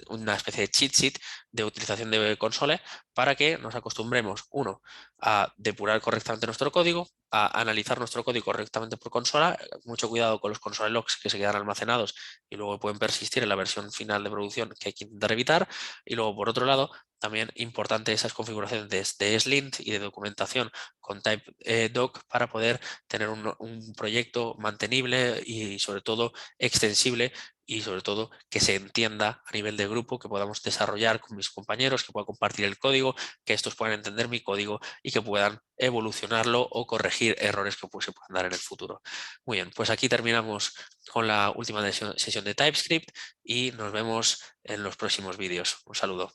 una especie de cheat sheet de utilización de console para que nos acostumbremos, uno, a depurar correctamente nuestro código, a analizar nuestro código correctamente por consola. Mucho cuidado con los console logs que se quedan almacenados y luego pueden persistir en la versión final de producción, que hay que intentar evitar. Y luego, por otro lado, también importante esas configuraciones de SLint y de documentación con TypeDoc para poder tener un proyecto mantenible y sobre todo extensible y sobre todo que se entienda a nivel de grupo, que podamos desarrollar con mis compañeros, que pueda compartir el código, que estos puedan entender mi código y que puedan evolucionarlo o corregir errores que se puedan dar en el futuro. Muy bien, pues aquí terminamos con la última sesión de TypeScript y nos vemos en los próximos vídeos. Un saludo.